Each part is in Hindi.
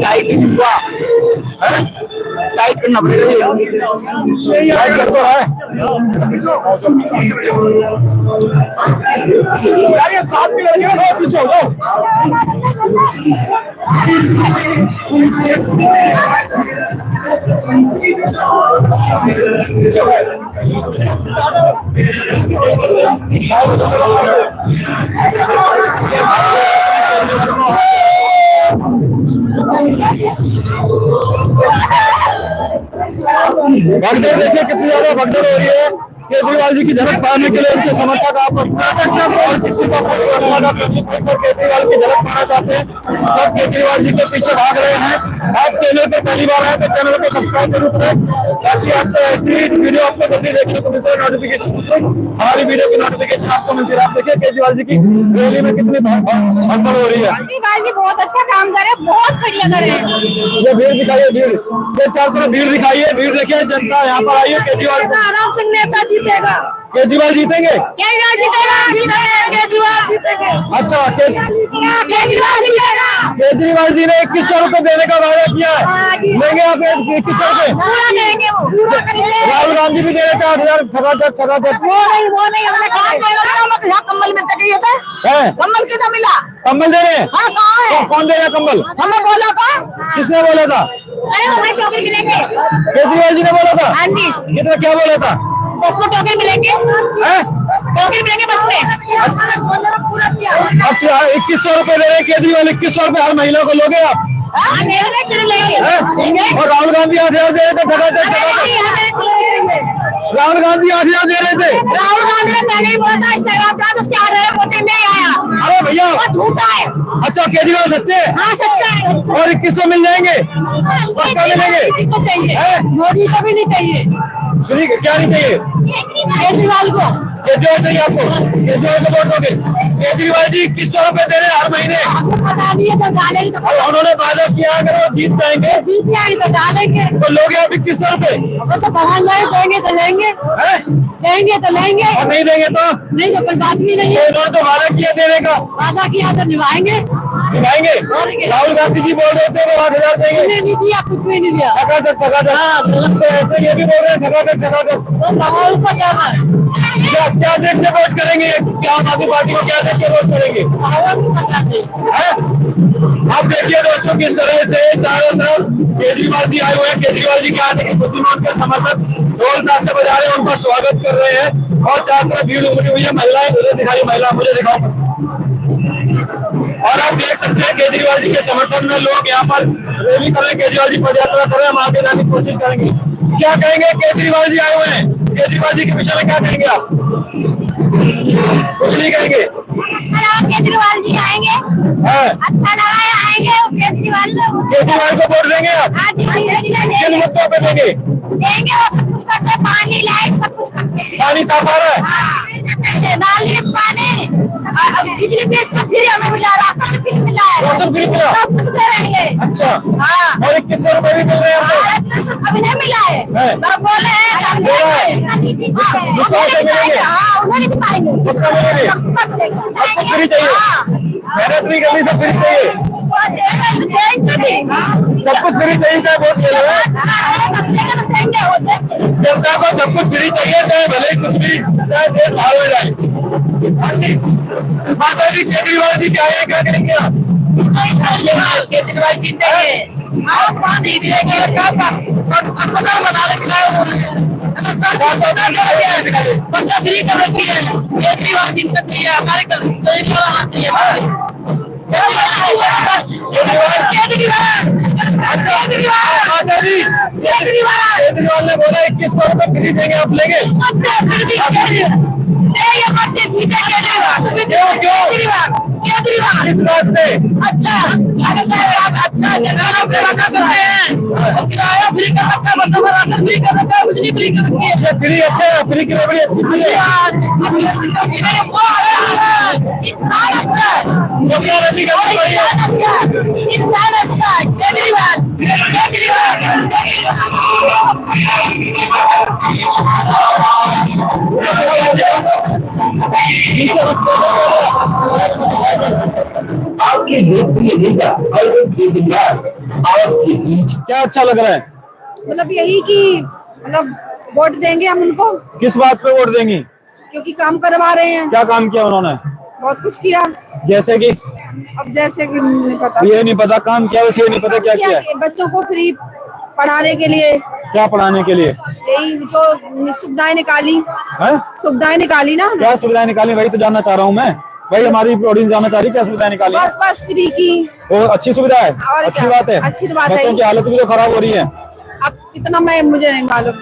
टाइट हुआ, टाइट करना पड़ेगा। टाइट कर रहा है यार, ये साथ में लगे हो, पीछे हो जाओ। भगदड़ देखिए कितनी ज्यादा भगदड़ हो रही है। केजरीवाल जी की झलक पाने के लिए उनके समर्थक आपस और किसी को केजरीवाल की झलक पाना चाहते हैं, सब केजरीवाल जी के पीछे भाग रहे हैं। आप चैनल पर पहली बार आए तो चैनल को सब्सक्राइब जरूर करें, ताकि आपको ऐसी वीडियो आपको जल्दी देखने को मिलता है। नोटिफिकेशन हमारी वीडियो की नोटिफिकेशन आपको मिलती है। आप देखिए केजरीवाल जी की रैली में कितनी भगदड़ हो रही है। केजरीवाल जी बहुत अच्छा काम कर रहे हैं, बहुत बढ़िया कर रहे हैं। ये भीड़ दिखाइए, भीड़ ये चारों तरफ भीड़ दिखाइए, भीड़ देखिए, जनता यहाँ पर आई है। केजरीवाल आराम से नेता जीतेगा, केजरीवाल जीतेंगे, केजरीवाल जीतेगा, केजरीवाल जीतेगा। अच्छा केजरीवाल जीतेगा। केजरीवाल जी ने 2100 रुपए देने का वादा किया है, लेंगे आप 2100 रुपए? पूरा देंगे, वो पूरा करेंगे। राहुल गांधी भी दे रहे थे 8,000 ठगाठक। वो नहीं हमने कहा कम्बल मिलता चाहिए था, कम्बल क्यों ना मिला? कम्बल दे रहे हैं? हाँ कहाँ है? कौन दे रहा है कम्बल? हमें बोला था। किसने बोला था? अरे हमारे टोकन मिलेंगे। केजरीवाल जी ने बोला था? हाँ जी। कितना क्या बोला था? बस में टोकन मिलेंगे, टोकन मिलेंगे बस में। अब 2100 रुपए दे रहे हैं केजरीवाल, 2100 रुपए हर महीना को लोगे आप? और राहुल गांधी 8,000 दे रहे थे ठगाठक। राहुल गांधी 8,000 दे रहे थे। राहुल गांधी ने पहले ही बोला था इंस्टाग्राम पर, उसके 8,000 पहुंचे नहीं आया। अरे भैया झूठा है। अच्छा केजरीवाल सच्चे? हाँ सच्चा है। और 2100 मिल जाएंगे? पक्का मिलेंगे? किसी को चाहिए, मोदी को भी नहीं चाहिए। क्या नहीं चाहिए? केजरीवाल को। केजरीवाल चाहिए आपको? केजरीवाल को वोट दोगे? केजरीवाल जी 2100 रुपए दे रहे हैं हर महीने। आपको पता नहीं है तो डालेंगे तो। उन्होंने वादा किया अगर वो जीत जाएंगे, जीत जाएंगे तो डालेंगे। तो लोगे आप 2100 रुपए? बस भगवान लाए, देंगे तो लेंगे, देंगे तो लेंगे, और नहीं देंगे तो नहीं तो कोई बात भी नहीं है। उन्होंने तो वादा किया देने का, वादा किया तो निभाएंगे। निभाएंगे। राहुल गांधी जी बोल रहे थे वो 8,000 देंगे, नहीं दिया, कुछ भी नहीं दिया। ठगाठक। तो ऐसे ये भी बोल रहे हैं ठगाठक। तो राहुल को जाना है। क्या देख के वोट करेंगे? क्या आम आदमी पार्टी को क्या देख के वोट करेंगे? आप देखिए दोस्तों किस तरह से चारों तरफ केजरीवाल जी आए हुए हैं। केजरीवाल जी के आने की खुशी में उनके समर्थक ढोल ताशे बजा रहे हैं, उनका स्वागत कर रहे हैं। और चारों तरफ भीड़ उमड़ी हुई है। महिलाएं मुझे दिखाई, महिला मुझे दिखाओ। और आप देख सकते हैं केजरीवाल जी के समर्थन में लोग यहाँ पर रैली कर रहे हैं। केजरीवाल जी पद यात्रा कर रहे हैं, हम आगे जाने की कोशिश करेंगे। क्या कहेंगे? केजरीवाल जी आए हुए हैं, केजरीवाल जी के विषय में क्या कहेंगे आप? कुछ नहीं कहेंगे? केजरीवाल जी आएंगे, अच्छा लगा है, आएंगे केजरीवाल को वोट देंगे आप? किन मुद्दों पे देंगे? देंगे, वो सब कुछ करते हैं, पानी लाइट सब कुछ करते हैं। पानी साफ आ रहा है? नाली पानी, बिजली बिल सब फ्री हमें मिला, राशन फ्री मिला है, राशन फ्री मिला, सब कुछ दे रहे हैं। अच्छा हाँ। और 2100 रुपए भी मिल रहे हैं? अभी नहीं मिला है, बोले हैं उन्होंने भी पाएंगे। सब कुछ फ्री चाहिए, मेहनत नहीं करनी, सब फ्री चाहिए, सब कुछ फ्री चाहिए। चाहे वोट ले लो, जनता को सब कुछ फ्री चाहिए, चाहे भले कुछ भी, चाहे देश भाग में जाए। माता जी केजरीवाल जी क्या है, क्या करेंगे आप? केजरीवाल जीतेंगे, पानी देंगे, अस्पताल बना रखा है, बस फ्री कर रखी है। केजरीवाल जीतना चाहिए, हमारे केजरीवाल आना चाहिए। केजरीवाल ने बोला 2100 रुपए फ्री देंगे, आप लेंगे? किस बात पे? अच्छा किराया फ्री कर सकता है, फ्री कर सकता है, बिजली फ्री कर सकती है। फ्री अच्छा है, फ्री की बड़ी अच्छी चीज है। इंसान अच्छा है, इंसान अच्छा है। केजरीवाल केजरीवाल लोकप्रिय नेता अरविंद केजरीवाल आपके बीच। क्या अच्छा लग रहा है? मतलब यही कि मतलब वोट देंगे हम उनको, किस बात पे वोट देंगी? क्योंकि काम करवा रहे हैं, क्या काम किया उन्होंने? बहुत कुछ किया। जैसे कि अब जैसे कि नहीं पता, ये नहीं पता काम किया, वैसे ये नहीं पता क्या किया। बच्चों को फ्री पढ़ाने के लिए, क्या पढ़ाने के लिए? यही जो सुविधाएं निकाली है? सुविधाएं निकाली ना। क्या सुविधाएं निकाली वही तो जानना चाह रहा हूँ मैं। भाई हमारी ऑडियंस जानना चाह रही है क्या सुविधाएं निकाली? बस फ्री की। वो अच्छी सुविधा है, और अच्छी क्या? बात है। अच्छी तो बात है। बच्चों की हालत भी तो खराब हो रही है। अब इतना मुझे नहीं मालूम।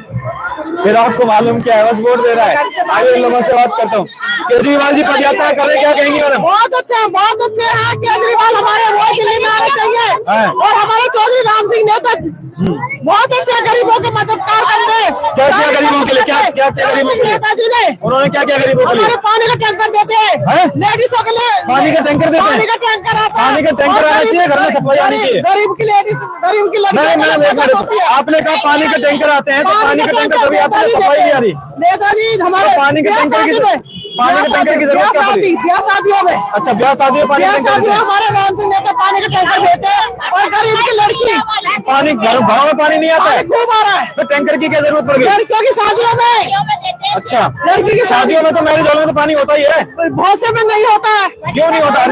फिर आपको मालूम क्या है, बस वोट दे रहा है। आइए लोगों से बात करता हूँ। केजरीवाल जी पदयात्रा कर रहे, क्या कहेंगे मैडम? बहुत अच्छे हैं केजरीवाल हमारे, वो दिल्ली में आने चाहिए। और हमारे चौधरी राम सिंह नेता बहुत अच्छे गरीबों के मददगार करते हैं। क्या किया गरीबों के लिए? क्या क्या गरीबों के लिए? नेताजी ने उन्होंने क्या किया गरीबों के लिए? हमारे पानी का टैंकर देते हैं लेडीजों के लिए। पानी का टैंकर देते हैं? पानी का टैंकर आता है। पानी का टैंकर आना चाहिए, घर में सप्लाई आनी चाहिए। गरीब की लेडीज, गरीब की लड़की। आपने कहा पानी के टैंकर आते हैं, तो पानी के टैंकर कभी आपको सफाई नहीं आ रही? नेताजी हमारे पानी के टैंकर की जरूरत क्या पड़ी? ब्याह शादियों में। अच्छा ब्याह शादियों में ब्याह शादियों में हमारे राम सिंह नेता पानी का टैंकर देते हैं। और गरीब की लड़की पानी घरों में पानी नहीं आता है, खूब आ रहा है। तो टैंकर की क्या जरूरत पड़ गई? लड़कियों की शादियों में। अच्छा लड़की की शादियों में तो मैरिज हॉल में तो पानी होता ही है। बहुत से में नहीं होता है। क्यों नहीं होता?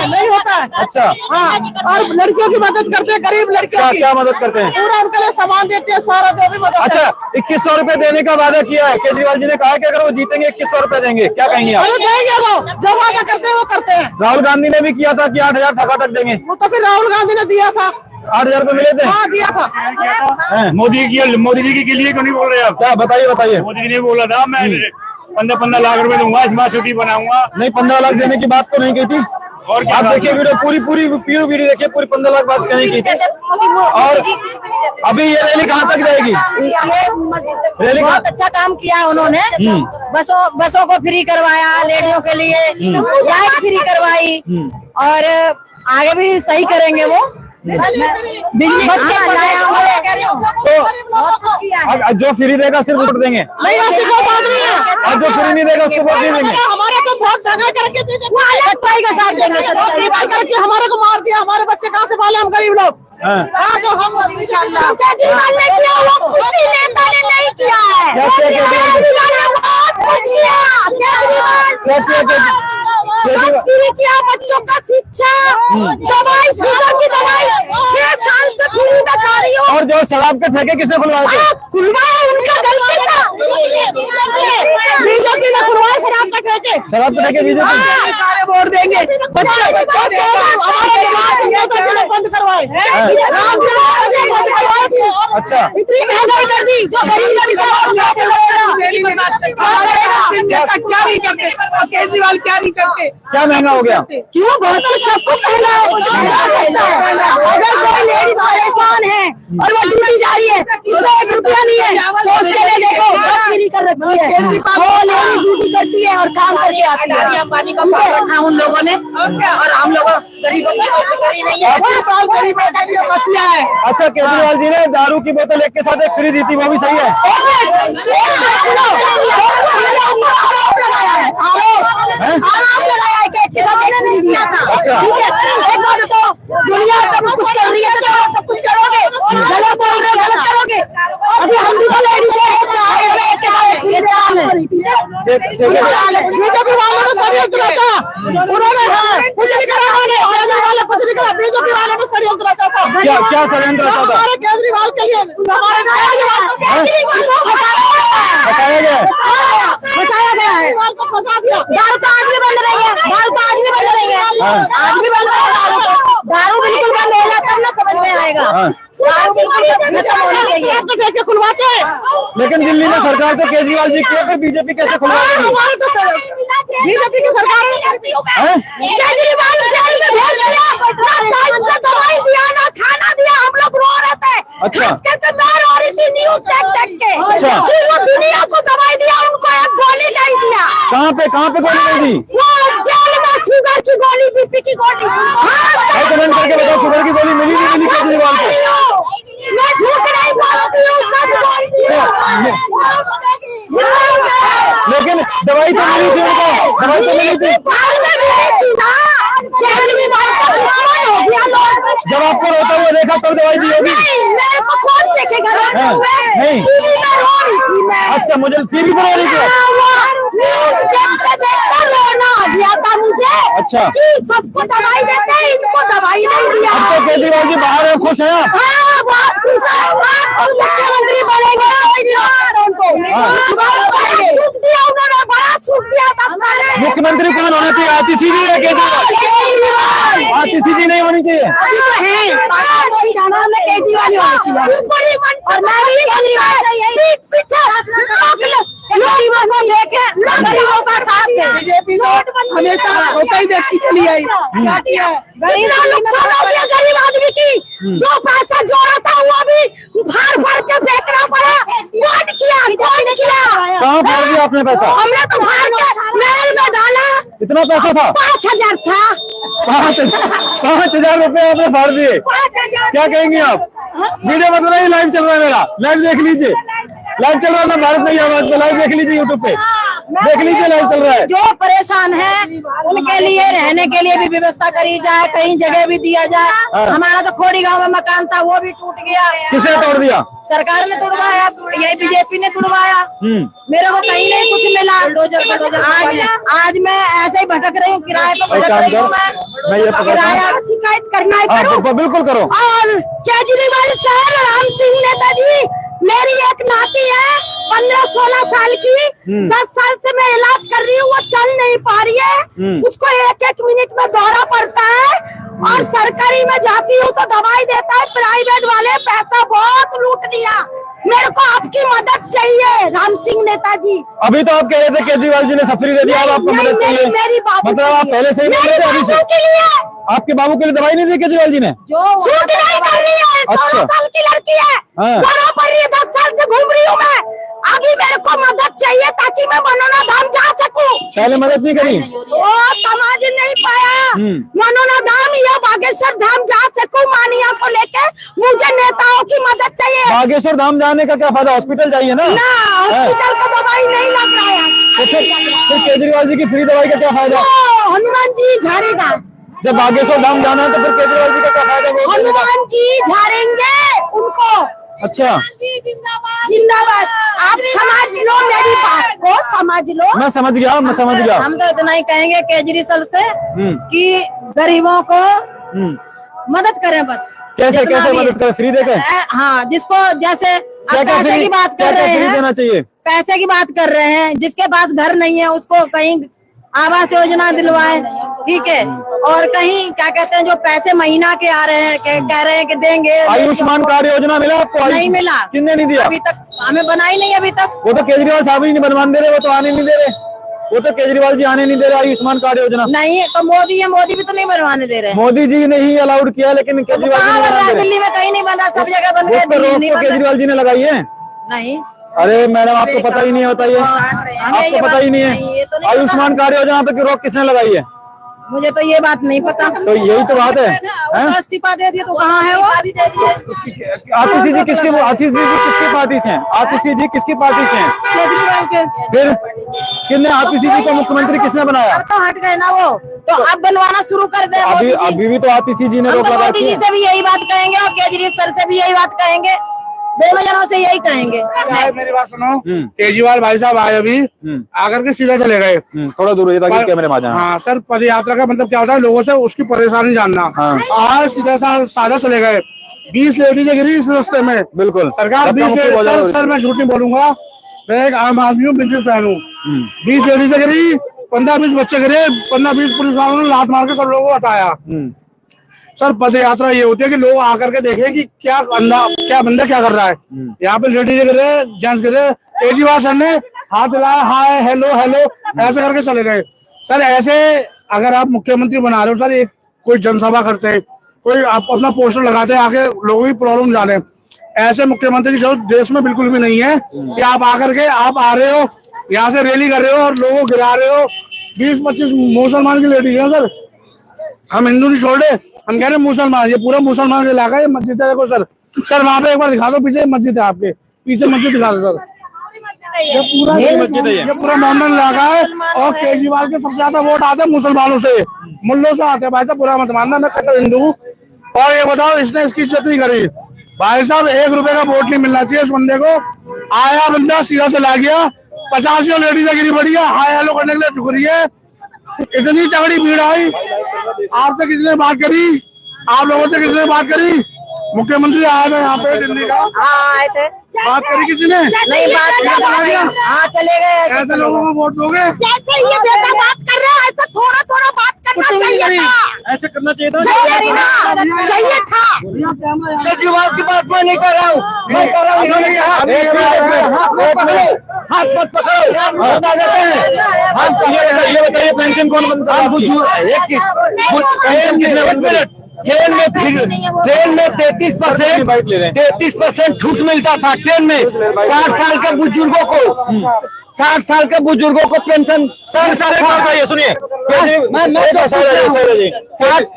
नहीं होता है। अच्छा हाँ, और लड़कियों की मदद करते हैं, गरीब लड़कियों क्या की। क्या मदद करते हैं? पूरा उनके लिए सामान देते हैं, सारा जो भी मदद। अच्छा 2100 रुपए देने का वादा किया है केजरीवाल जी ने, कहा कि अगर वो जीतेंगे 2100 रुपए देंगे, क्या कहेंगे आप? अरे देंगे, वो जो वादा करते हैं वो करते हैं। राहुल गांधी ने भी किया था कि 8000 ठका तक देंगे। वो तो फिर राहुल गांधी ने दिया था, 8000 रुपए मिले थे। हाँ दिया था। मोदी जी के लिए क्यों नहीं बोल रहे आप? क्या बताइए। मोदी जी ने बोला था मैं 15 लाख रुपए दूंगा, स्मार्ट सिटी बनाऊंगा। नहीं 15 लाख देने की बात तो नहीं की थी। और क्या आप देखिए वीडियो, पूरी वीडियो देखिए, पूरी 15 लाख बात नहीं की थी। और अभी ये रैली कहाँ तक जाएगी? रैली बहुत अच्छा काम किया उन्होंने। बसों को फ्री करवाया, लेडियों के लिए लाइट फ्री करवाई। और आगे भी सही करेंगे वो। बिजली जो फ्री देगा सिर्फ वोट देंगे? नहीं, ऐसी कोई बात नहीं है। और जो फ्री नहीं देगा उसको वोट नहीं देंगे? हमारे तो बहुत दंगा करके सच्चाई का साथ देंगे। सच्चाई करके हमारे को मार दिया, हमारे बच्चे कहाँ से पाले हम गरीब लोग। तो हम केजरीवाल ने किया, वो खुशी नेता ने नहीं किया है। केजरीवाल ने बहुत कुछ किया। केजरीवाल फ्री किया, बच्चों का शिक्षा, दवाई, शुगर की दवाई 6 साल से फ्री में खा रही हूँ। और जो शराब के ठेके किसने खुलवाए थे? खुलवाया, उनका गलती था। बीजेपी ने खुलवाया शराब का ठेके। शराब के ठेके बीजेपी? सारे वोट देंगे। हमारे नेता ने बंद करवाए, बंद करवाए। अच्छा इतनी महंगाई कर दी, जो गरीब का बेचारा क्या नहीं करते केजरीवाल, क्या नहीं करते? क्या महंगा हो गया? क्यों? बहुत कुछ सबको पहला है। अगर कोई लेडीज परेशान है और वो ड्यूटी जा रही है, उसको 1 रुपया नहीं है, तो उसके लिए देखो बस फ्री कर रखी है। वो लेडीज ड्यूटी करती है और काम करके आती है। अंबानी का पाल रखा उन लोगों ने, और हम लोग गरीबों की करी नहीं है। गरीबों का भी बचिया है। अच्छा केजरीवाल जी ने दारू की बोतल एक के साथ एक फ्री दी थी, वो भी सही है? आरोप लगाया है कि एक फ्री दिया। अच्छा। एक बात तो दुनिया सब कुछ कर रही है, तो सब कुछ करोगे, गलत बोल रहे गलत करोगे। अभी हम भी तो लेडीज है, ये चाल है। बीजेपी वालों ने षड्यंत्र रचा, उन्होंने कुछ नहीं करा, उन्होंने कुछ नहीं करा। बीजेपी वालों ने षड्यंत्र रचा था। क्या षड्यंत्र रचा था? हमारे केजरीवाल के लिए, हमारे बताया गया है? फंसाया गया है। दारू तो आज भी बंद नहीं है, दारू तो आज भी बंद नहीं है, आज भी बंद नहीं है दारू तो। दारू बिल्कुल बंद होगा तब ना समझ में आएगा। दारू बिल्कुल खत्म होनी चाहिए। ठेके खुलवाते हैं, लेकिन दिल्ली में सरकार तो केजरीवाल जी की है, फिर बीजेपी कैसे खुलवाएगी? हमारे तो बीजेपी की सरकार हैं? केजरीवाल जेल में भेज दिया, ना टाइम से दवाई दिया, ना खाना दिया। हम लोग रो रहे थे, अच्छा। खास करके मैं रो रही थी न्यूज देख के। अच्छा। कि वो दुनिया को दवाई दिया, उनको एक गोली नहीं दिया। कहाँ पे गोली नहीं दी? वो जेल में शुगर की गोली, बीपी की गोली। भाई कमेंट करके बताओ, शुगर की गोली मिली नहीं मिली केजरीवाल को? मैं झूठ नहीं बोलती हूँ, सच बोलती हूँ। लेकिन दवाई तो मिली थी उनको, दवाई तो मिली थी। बाद में मिली थी ना, केजरीवाल दिया लोन। जब आपको रोता हुआ देखा तब दवाई दी होगी। नहीं, मेरे को कौन देखेगा रोते हाँ, हुए? नहीं। टीवी में रो रही थी मैं। अच्छा, मुझे टीवी पर हो रही थी। हाँ, वो न्यूज़ देखते रोना आ गया था मुझे। अच्छा। कि सबको दवाई देते हैं, इनको दवाई नहीं दिया। अब तो केजरीवाल जी बाहर है, खुश हैं आप? हाँ, बहुत खुश है। आप मुख्यमंत्री बनेंगे, कोई नहीं मार उनको। बहुत बड़े सुख दिया उन्होंने, बड़ा सुख दिया था हमारे। मुख्यमंत्री कौन होना चाहिए? आतिशी या केजरीवाल? आतिशी नहीं होनी चाहिए। अभी तो है, वही जाना हमने केजरीवाल ही होना चाहिए। और मैं भी केजरीवाल पीछे गरीबों को देखे, गरीबों का साथ दे। बीजेपी तो हमेशा होता ही देखती चली आई। इतना नुकसान हो गया गरीब आदमी की, जो पैसा जोड़ा था वो भी फाड़ फाड़ के फेंकना पड़ा। कौन किया? कहाँ फाड़ दिया आपने पैसा? हमने तो फाड़ के नहर में डाला। इतना पैसा था? 5,000 था। 5,000 रुपए आपने फाड़ दिए। 5,000 क्या कहेंगे आप? वीडियो बन रहा है, लाइव चल रहा है मेरा, लाइव देख लीजिए। लाइव चल रहा है भारत नहीं आवाज पे, लाइव देख लीजिए यूट्यूब पे, देख लीजिए लाइव चल रहा है। जो परेशान है उनके लिए रहने के लिए भी व्यवस्था करी जाए, कहीं जगह भी दिया जाए। हमारा तो खोड़ी गांव में मकान था, वो भी टूट गया। किसने तोड़ दिया? सरकार ने तोड़वाया, यही बीजेपी ने तोड़वाया। मेरे को कहीं नहीं कुछ मिला। आज मैं ऐसे ही भटक रही हूँ, किराए पर भटक रही हूँ मैं ये पकड़ता किराया शिकायत करना है करो। बिल्कुल करो। और केजरीवाल सर, राम सिंह नेताजी, मेरी एक नाती है 15-16 साल की, 10 साल से मैं इलाज कर रही हूँ, वो चल नहीं पा रही है। उसको 1-1 मिनट में दौरा पड़ता है और सरकारी में जाती हूँ तो दवाई देता है, प्राइवेट वाले पैसा बहुत लूट लिया। मेरे को आपकी मदद चाहिए राम सिंह नेताजी। अभी तो आप कह रहे थे केजरीवाल जी ने सब्सिडी दे दिया, अब आपको मदद चाहिए। मतलब आप पहले से ही बोल रहे थे अभी से? के लिए आपके बाबू के लिए दवाई नहीं दी केजरीवाल जी ने? जो सूट नहीं कर रही है, 16 साल की लड़की है, दौरा पड़ रही है, 10 साल से घूम रही हूँ मैं। अभी मेरे को मदद चाहिए ताकि मैं मनोना धाम जा सकूं। पहले मदद नहीं करी? वो समझ नहीं पाया। मनोना धाम या बागेश्वर धाम जा सकूं, मानिया को लेके मुझे नेताओं की मदद चाहिए। बागेश्वर धाम जाने का क्या फायदा? हॉस्पिटल चाहिए ना। हॉस्पिटल का दवाई नहीं लग रहा है। तो केजरीवाल जी की फ्री दवाई का क्या फायदा? हनुमान जी झाड़ेगा। जब बागेश्वर धाम जाना है तो फिर केजरीवाल जी का क्या फायदा? हनुमान जी झाड़ेंगे उनको। अच्छा, जिंदाबाद। आप समझ लो मेरी बात को, समझ लो। मैं समझ गया। हम तो इतना ही कहेंगे केजरीवाल से कि गरीबों को मदद करें बस। कैसे मदद करें? फ्री देकर? हाँ, जिसको जैसे आप पैसे की बात कर रहे हैं, देना चाहिए। पैसे की बात कर रहे हैं, जिसके पास घर नहीं है उसको कहीं आवास योजना दिलवाए, ठीक है। और कहीं क्या कहते हैं, जो पैसे महीना के आ रहे हैं, कह रहे हैं कि देंगे। आयुष्मान कार्ड योजना मिला आपको? नहीं मिला। किसने नहीं दिया? अभी तक हमें बनाई नहीं अभी तक। वो तो केजरीवाल साहब ही नहीं बनवाने दे रहे, वो तो आने नहीं दे रहे। वो तो केजरीवाल जी आने नहीं दे रहे आयुष्मान कार्ड योजना। नहीं तो मोदी है, मोदी भी तो नहीं बनवाने दे रहे। मोदी जी ने ही अलाउड किया, लेकिन केजरीवाल जी बन रहा है, दिल्ली में कहीं नहीं बना, सब जगह बन गया, दिल्ली नहीं बन रहा। केजरीवाल जी ने लगाई है? नहीं। अरे मैडम, आपको पता ही नहीं होता ये? आपको पता ही नहीं है आयुष्मान कार्ड योजना पे रोक किसने लगाई है? मुझे तो ये बात नहीं पता। तो यही तो बात है। इस्तीफा दे दिया तो कहाँ है वो? आतिशी जी किसकी पार्टी से हैं? आतिशी जी किसकी पार्टी से हैं? केजरीवाल के। फिर किसने आतिशी जी को मुख्यमंत्री किसने बनाया? अब तो हट गए ना वो, तो अब बनवाना शुरू कर दे। अभी भी तो आतिशी जी ने रोक लगा मोदी जी से भी यही बात कहेंगे और केजरीवाल सर से भी यही बात कहेंगे, दोनों जनों से यही कहेंगे। मेरी बात सुनो, केजरीवाल भाई साहब आए अभी, आकर के सीधा चले गए। थोड़ा दूर है ताकि कैमरे में आ जाए। हाँ सर, पद यात्रा का मतलब क्या होता है, लोगों से उसकी परेशानी जानना। आज सीधा साधा चले गए। 20 लेडीज गिरी इस रास्ते में। बिल्कुल सरकार 20 लेडीज, सर मैं झूठ नहीं बोलूंगा, मैं एक आम आदमी हूँ, बिजनेसमैन हूँ। 20 लेडीज गिरी, 15-20 बच्चे गिरे, 15-20 पुलिस वालों ने लात मार के सब लोगों को हटाया। सर पद यात्रा ये होती है कि लोग आकर के देखें कि क्या बंदा क्या कर रहा है। यहाँ पे लेडीज गिरे, जेंट्स गिरे, केजरीवाल सर ने हाथ हिलाया, हाय हेलो ऐसे करके चले गए। सर ऐसे अगर आप मुख्यमंत्री बना रहे हो सर, एक कोई जनसभा करते हैं, कोई आप अपना पोस्टर लगाते हैं, आके लोगों की प्रॉब्लम जाने, ऐसे मुख्यमंत्री की जरूरत देश में बिल्कुल भी नहीं है कि आप आकर के आप आ रहे हो, यहाँ से रैली कर रहे हो और लोगों को गिरा रहे हो। 20-25 मुसलमान की लेडीज है सर, हम हिंदू नहीं छोड़ रहे, हम कह रहे हैं मुसलमान, ये पूरा मुसलमान का इलाका है, मस्जिद है। देखो सर वहाँ पे एक बार दिखा दो, पीछे मस्जिद है, आपके पीछे मस्जिद दिखा दो सर। ये पूरा मोहम्मद इलाका है और केजरीवाल के सबसे ज्यादा वोट आते हैं मुसलमानों से, मुल्लों से आते हैं। भाई साहब बुरा मत मानना, मैं कट्टर हिंदू हूँ, और ये बताओ इसने इसकी इज्जत नहीं करी। भाई साहब 1 रुपए का वोट नहीं मिलना चाहिए इस बंदे को। आया बंदा सीधा चला गया, 50 लेडीज गिरी पड़ी है, हाय हेलो करने के लिए झुक रही है। इतनी तगड़ी भीड़ आई, आपसे किसी ने बात करी? आप लोगों से किसी ने बात करी? मुख्यमंत्री आए थे यहाँ पे दिल्ली का, आए थे, बात करी किसी ने? नहीं बात, हाँ चले गए। ऐसे लोगों को वोट दोगे? जैसे ये बेटा बात कर रहा है ऐसा थोड़ा थोड़ा बात करना चाहिए था, ऐसे करना चाहिए था, चाहिए था। केजरीवाल की बात मैं नहीं कर रहा हूँ, मैं कर रहा हूँ हाथ मत पकड़ो, बता देते हैं। हम ये बताइए पेंशन कौन बनता है? ट्रेन में 33% छूट मिलता था ट्रेन में। 60 साल के बुजुर्गों को 60 साल के बुजुर्गों को पेंशन 60 साल का ये सुनिए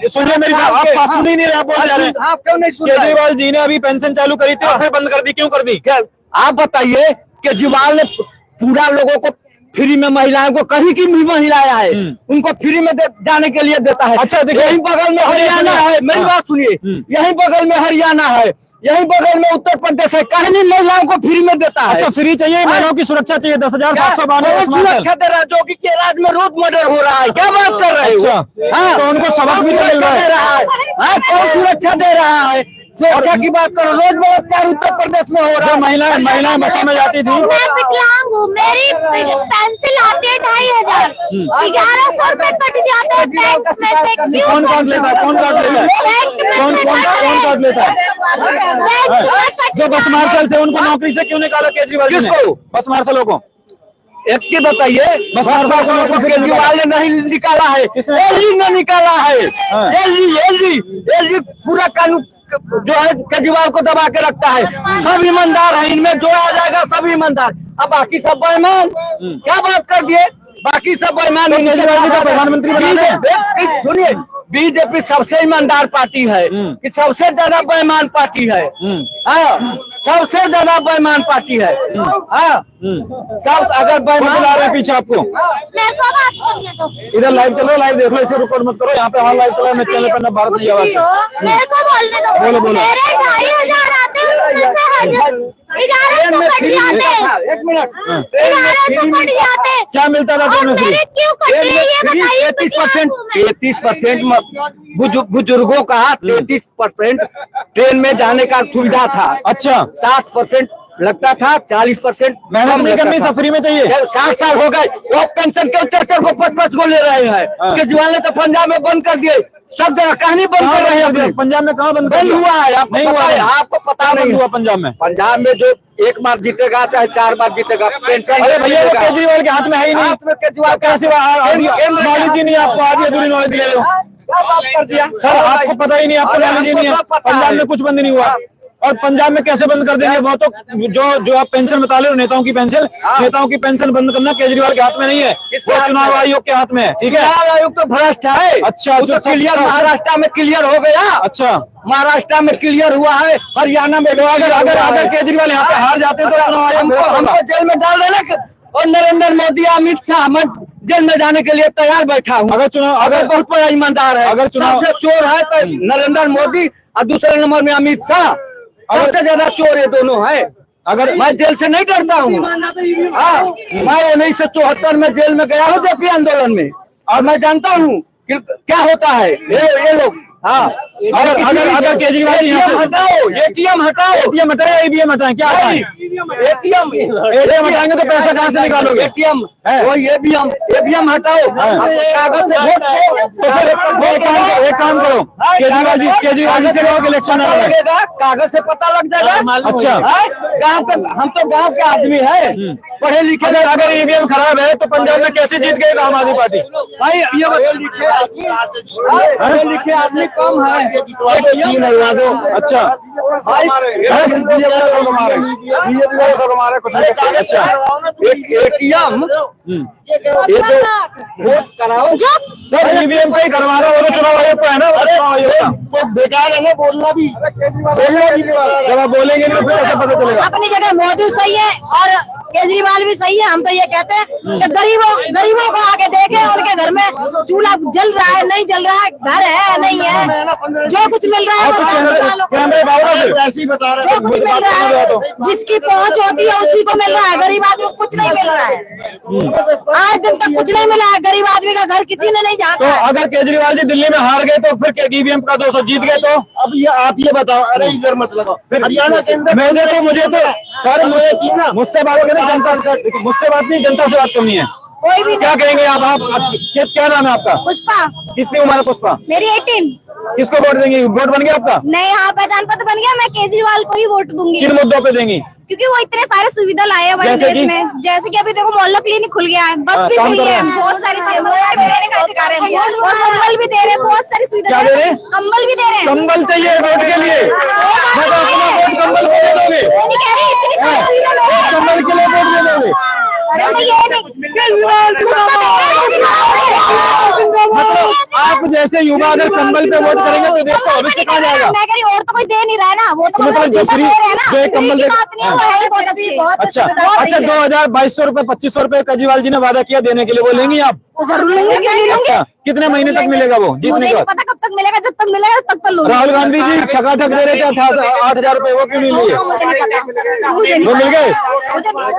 सुनिए मेरी बात, आप सुन ही नहीं रहे, आप बोल जा रहे हैं। आप क्यों नहीं सुन रहे? केजरीवाल जी ने अभी पेंशन चालू करी थी और फिर बंद कर दी, क्यों कर दी? आप बताइए। केजरीवाल ने पूरा लोगों को फ्री में, महिलाओं को, कहीं की भी महिलाएं है उनको फ्री में जाने के लिए देता है। अच्छा देखिए, यहीं बगल में हरियाणा है, मेरी बात सुनिए, यहीं बगल में हरियाणा है, यहीं बगल में उत्तर प्रदेश है, कहीं नहीं महिलाओं को फ्री में देता है। अच्छा फ्री चाहिए, महिलाओं की सुरक्षा चाहिए। 10,792 सुरक्षा दे रहा है, जो कि राज्य में रोड मर्डर हो रहा है। क्या बात कर रहे हो? तो उनको सबक भी मिल रहा है। कौन सुरक्षा दे रहा है? सुरक्षा की बात करो, रोज बलात्कार उत्तर प्रदेश में हो रहा है। महिलाएं बसों में जाती थी। मैं विकलांग हूँ, मेरी पेंसिल आती है 2,500, 1100 रुपए कट जाते हैं बैंक में से। क्यों? कौन काट लेता है? कौन काट लेता है? कौन काट लेता है? जो बस मार्शल थे उनको नौकरी से क्यों निकाला केजरीवाल? किसको? बस मार्शलों को। एक चीज बताइए, बस मार्शल को केजरीवाल ने नहीं निकाला है, एलजी ने निकाला है। एलजी पूरा कानून जो है केजरीवाल को दबा के रखता है। सब ईमानदार है, इनमें जोड़ा जाएगा सब ईमानदार। अब बाकी सब बेईमान। क्या बात कर दिए? बाकी सब बेईमान। केजरीवाल का प्रधानमंत्री बना। सुनिए, बीजेपी सबसे ईमानदार पार्टी है कि सबसे ज्यादा बेईमान पार्टी है। सबसे ज्यादा बेईमान पार्टी है। सब अगर बेईमान आ रहे हैं पीछे आपको, मेरे को बात करने दो। इधर लाइव चलो, लाइव देख लो, इसे रिकॉर्ड मत करो। यहाँ पे लाइव चलो, मैं चैनल पर भारत की आवाज। मेरे को बोलने दो। बोलो, बोलो। मेरे 2,500 आते हैं, उसमें से 1,100 कट जाते हैं। 1 मिनट। 1,100 कट जाते हैं। क्या मिलता था और ट्रेन में? मेरे क्यों कट रही है ये बताइए। 33% बुजुर्गों का 33% ट्रेन में जाने का सुविधा था। अच्छा 60% लगता था, 40% मेहनत नहीं करनी, सफरी में चाहिए। 60 साल हो गए, वो पेंशन के चक्कर को 5-5 को ले रहे हैं। केजरीवाल ने तो पंजाब में बंद कर दिए, सब जगह कहानी बंद कर रहे हैं। पंजाब में कहाँ बंद हुआ है? नहीं हुआ है, आपको पता नहीं हुआ। पंजाब में जो 1 बार जीतेगा चाहे 4 बार जीतेगा पेंशन। अरे भैया वो केजरीवाल के हाथ में है ही नहीं। केजरीवाल कैसे नॉलेज ही नहीं आपको? आधी अधूरी नॉलेज ले लो। क्या बात कर दिया सर? आपको पता ही नहीं, आपको नॉलेज ही नहीं है। पंजाब में कुछ बंद नहीं हुआ, और पंजाब में कैसे बंद कर देंगे? वो तो जो आप पेंशन बता रहे हो, नेताओं की पेंशन बंद करना केजरीवाल के हाथ में नहीं है, वो चुनाव आयोग के हाथ में है। ठीक है, चुनाव आयोग तो भ्रष्ट है। अच्छा, जो क्लियर महाराष्ट्र में क्लियर हो गया। अच्छा, महाराष्ट्र में क्लियर हुआ है, हरियाणा में। अगर केजरीवाल यहाँ पे हार जाते तो चुनाव आयोग हमको जेल में डाल देना। और नरेंद्र मोदी, अमित शाह, मैं जेल में जाने के लिए तैयार बैठा हूँ। अगर बहुत बड़ा ईमानदार है, अगर चुनाव से चोर है तो नरेंद्र मोदी, और दूसरे नंबर में अमित शाह। सबसे ज्यादा चोर ये दोनों है। अगर मैं जेल से नहीं डरता हूँ। मैं 1974 में जेल में गया हूँ जेपी आंदोलन में, और मैं जानता हूँ कि क्या होता है ये लोग। अगर केजरीवाल एटीएम हटाओ, ईवीएम हटाएं, क्या हटाएं? एटीएम हटाएंगे तो पैसा कहाँ से निकालोगे? एटीएम ईवीएम हटाओ, कागज से वोट दो। एक काम करो, केजरीवाल जी से लोग इलेक्शन लगेगा, कागज से पता लग जाएगा। अच्छा, गाँव के, हम तो गाँव के आदमी है, पढ़े लिखे। अगर ईवीएम खराब है तो पंजाब में कैसे जीत गए आम आदमी पार्टी? भाई लिखे आदमी कम है। अच्छा, अच्छा, एटीएम ये तो वोट कराओ, सर ईवीएम पे ही करवा रहा है, वो तो चुनाव आयोग तो है ना। अरे तो बेकार है ना बोलना भी, जब आप बोलेंगे नहीं तो फिर कैसे पता चलेगा। अपनी जगह मोदी सही है और केजरीवाल भी सही है। हम तो ये कहते हैं कि गरीबों को आके देखें, उनके घर में चूल्हा जल रहा है नहीं जल रहा है, घर है नहीं है, जो कुछ मिल रहा है ऐसे ही बता रहे जो कुछ मिल रहा है, जिसकी पहुंच होती है उसी को मिल रहा है। गरीब आदमी को कुछ नहीं मिल रहा है, आज दिन तक कुछ नहीं मिला है। गरीब आदमी का घर किसी ने नहीं तो जाता। अगर केजरीवाल जी दिल्ली में हार गए तो फिर ईवीएम का 200 जीत गए तो अब ये आप ये बताओ। अरे इधर मत लगाओ, हरियाणा के अंदर मैंने तो मुझे तो सर मुझसे बात करें, जनता से मुझसे बात नहीं, जनता से बात करनी है। कोई भी क्या कहेंगे आप क्या नाम है आपका? पुष्पा, कितनी उम्र है पुष्पा? मेरी 18। किसको वोट देंगे? वोट बन गया आपका? नहीं, हाँ पहचान पत्र बन गया। मैं केजरीवाल को ही वोट दूंगी किन मुद्दों पे देंगी? क्योंकि वो इतने सारे सुविधा लाए हैं हमारे जैसे देश में। जैसे कि अभी देखो मोहल्ला क्लिनिक खुल गया है, बस भी काम फ्री कर रहे है, हैं। बहुत सारी चीजें देने का अधिकार है, और कंबल भी दे रहे हैं, बहुत सारी सुविधा क्या दे रहे हैं? कंबल भी दे रहे हैं। कंबल चाहिए वोट के लिए? मैं तो अपना वोट कंबल को दे दोगे? मैं नहीं कह रही इतनी सारी सुविधा लोग हैं। कंबल के लिए वोट दे दोगे? अरे मैं ये नहीं, मतलब आप जैसे युवा अगर कंबल पे वोट करेंगे तो देश का भविष्य कहाँ जाएगा? मैं कह रही और तो कोई दे नहीं रहा है ना, वो तो मतलब दूसरी जो एक कंबल दे। बात नहीं है, वो है ही बहुत अच्छी। अच्छा 2200 रुपए 2500 रुपए केजरीवाल जी ने वादा किया देने के लिए, वो लेंगी आप? तो जरूर लेंगे, क्यों नहीं लेंगे? अच्छा कितने महीने तक मिलेगा वो जीतने मुझे के नहीं बाद? पता कब तक मिलेगा, जब तक मिलेगा तब तक लूंगी। राहुल गांधी जी ठकाठक दे रहे थे 8,000 रुपए, वो क्यों नहीं लिए? मुझे नहीं पता, मुझे नहीं वो मिल गए? मुझे नहीं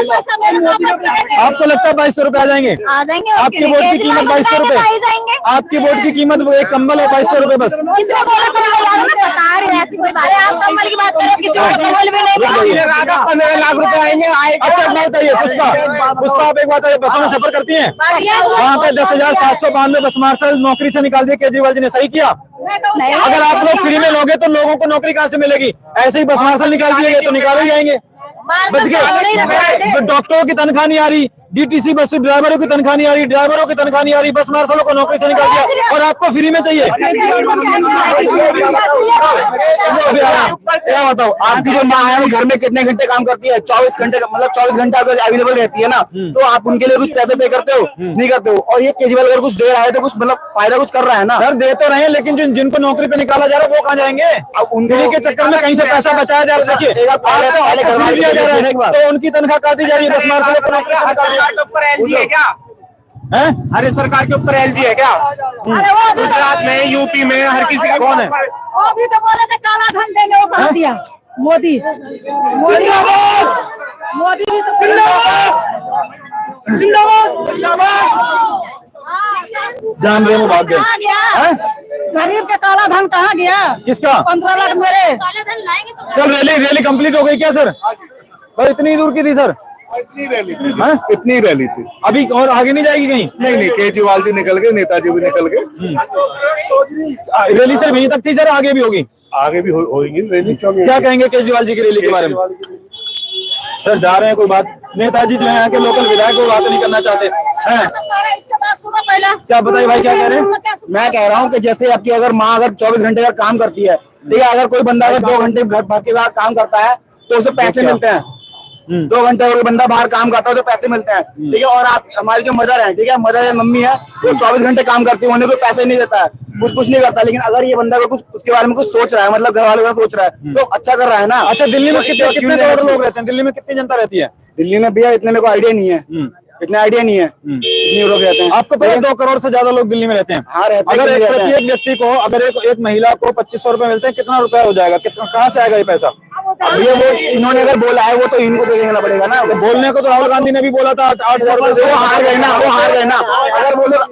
पैसा मेरे वापस करेंगे। आपको लगता है 2200 रुपए आ जाएंगे? आ जाएंगे। और आपकी क्यों वोट नहीं? की कीमत केजरीवाल 2200 को रुपए? आ ही जाएंगे। आपकी वोट की कीमत वो एक कंबल है 2200 रुपए बस। किसने बोला कंबल? यार मैं बता रही हूँ, ऐसी कोई बात है। आप कंबल की बात करें, किसी को कंबल भी नहीं मिला। 15 लाख रुपए आएंगे। अच्छा एक बात बताइए पुष्पा आप एक बात बताइए, बसों में सफर करती हैं? वहाँ पे 10,792 बस मार्शल नौकरी से निकाल दिए केजरीवाल जी ने, सही किया? अगर आप लोग फ्री में लोगे तो लोगों को नौकरी कहाँ से मिलेगी? ऐसे ही बस मार्शल निकाल दिए गए तो निकाले जाएंगे, बच गए। डॉक्टरों की तनख्वाह नहीं आ रही, डीटीसी बस ड्राइवरों की तनख्वाह नहीं आ रही, ड्राइवरों की तनख्वाह नहीं आ रही, बस मार्शलों को नौकरी से निकाल दिया और आपको फ्री में चाहिए। क्या बताओ, आपकी जो माँ है वो घर में कितने घंटे काम करती है? 24 घंटे, मतलब 24 घंटा अगर अवेलेबल रहती है ना, तो आप उनके लिए कुछ पैसे पे करते हो? नहीं करते हो। और ये केजरीवाल अगर कुछ दे रहा है तो कुछ मतलब फायदा कुछ कर रहा है ना। सर दे तो रहे हैं, लेकिन जिनको नौकरी पे निकाला जा रहा है वो कहाँ जाएंगे? अब उनके के चक्कर में कहीं से पैसा बचाया जा रहा है। तो उनकी तनख्वाह काटी जा रही है, बस मार्शलों को नौकरी से निकाल दिया। हैं? अरे सरकार के ऊपर एलजी है क्या? गुजरात में, यूपी में, हर किसी का कौन है? वो भी तो बोले थे काला धन देंगे, वो कर दिया मोदी। मोदी भी तो जान रहे वो भाग गए। कहाँ गया? हैं? गरीब का काला धन कहाँ गया? किसका? 15 लाख मेरे। सर रैली कंप्लीट हो गई क्या सर? बस इतनी दूर की थी सर? इतनी रैली थी, हैं? इतनी रैली थी। अभी और आगे नहीं जाएगी कहीं? नहीं केजरीवाल जी निकल गए, नेताजी भी निकल गए। रैली सर वहीं तक थी सर, आगे भी होगी? आगे भी होगी रैली। क्या कहेंगे केजरीवाल जी की रैली के बारे में? सर जा रहे हैं, कोई बात? नेताजी जो है यहाँ के लोकल विधायक वो बात नहीं करना चाहते हैं। क्या बताइए भाई, क्या कह रहे हैं? मैं कह रहा हूँ कि जैसे आपकी अगर माँ अगर 24 घंटे का काम करती है, ठीक है, अगर कोई बंदा अगर 2 घंटे घर भर के बाद काम करता है तो उसे पैसे मिलते हैं। 2 घंटे अगर बंदा बाहर काम करता है तो पैसे मिलते हैं, ठीक है। और आप हमारी जो मदर है, ठीक है, मदर है, मम्मी है, वो 24 घंटे काम करती है, उन्हें कोई पैसे नहीं देता है, कुछ नहीं करता। लेकिन अगर ये बंदा कुछ उसके बारे में कुछ सोच रहा है, मतलब घर वालों का सोच रहा है, तो अच्छा कर रहा है ना। अच्छा दिल्ली में कितने करोड़ लोग रहते हैं? दिल्ली में कितनी जनता रहती है? दिल्ली में भैया इतने मेरे को आइडिया नहीं है, इतना आइडिया नहीं है कितने लोग रहते हैं। आपको पता है 2 करोड़ से ज्यादा लोग दिल्ली में रहते हैं? हाँ रहते हैं। अगर प्रत्येक व्यक्ति को, अगर एक महिला को 2500 रुपए मिलते हैं, कितना रुपया हो जाएगा? कहाँ से आएगा ये पैसा? भैया वो इन्होंने अगर बोला है वो तो इनको दे देना पड़ेगा ना। तो बोलने को तो राहुल गांधी ने भी बोला था 8,000 रुपए। वो हार गए ना।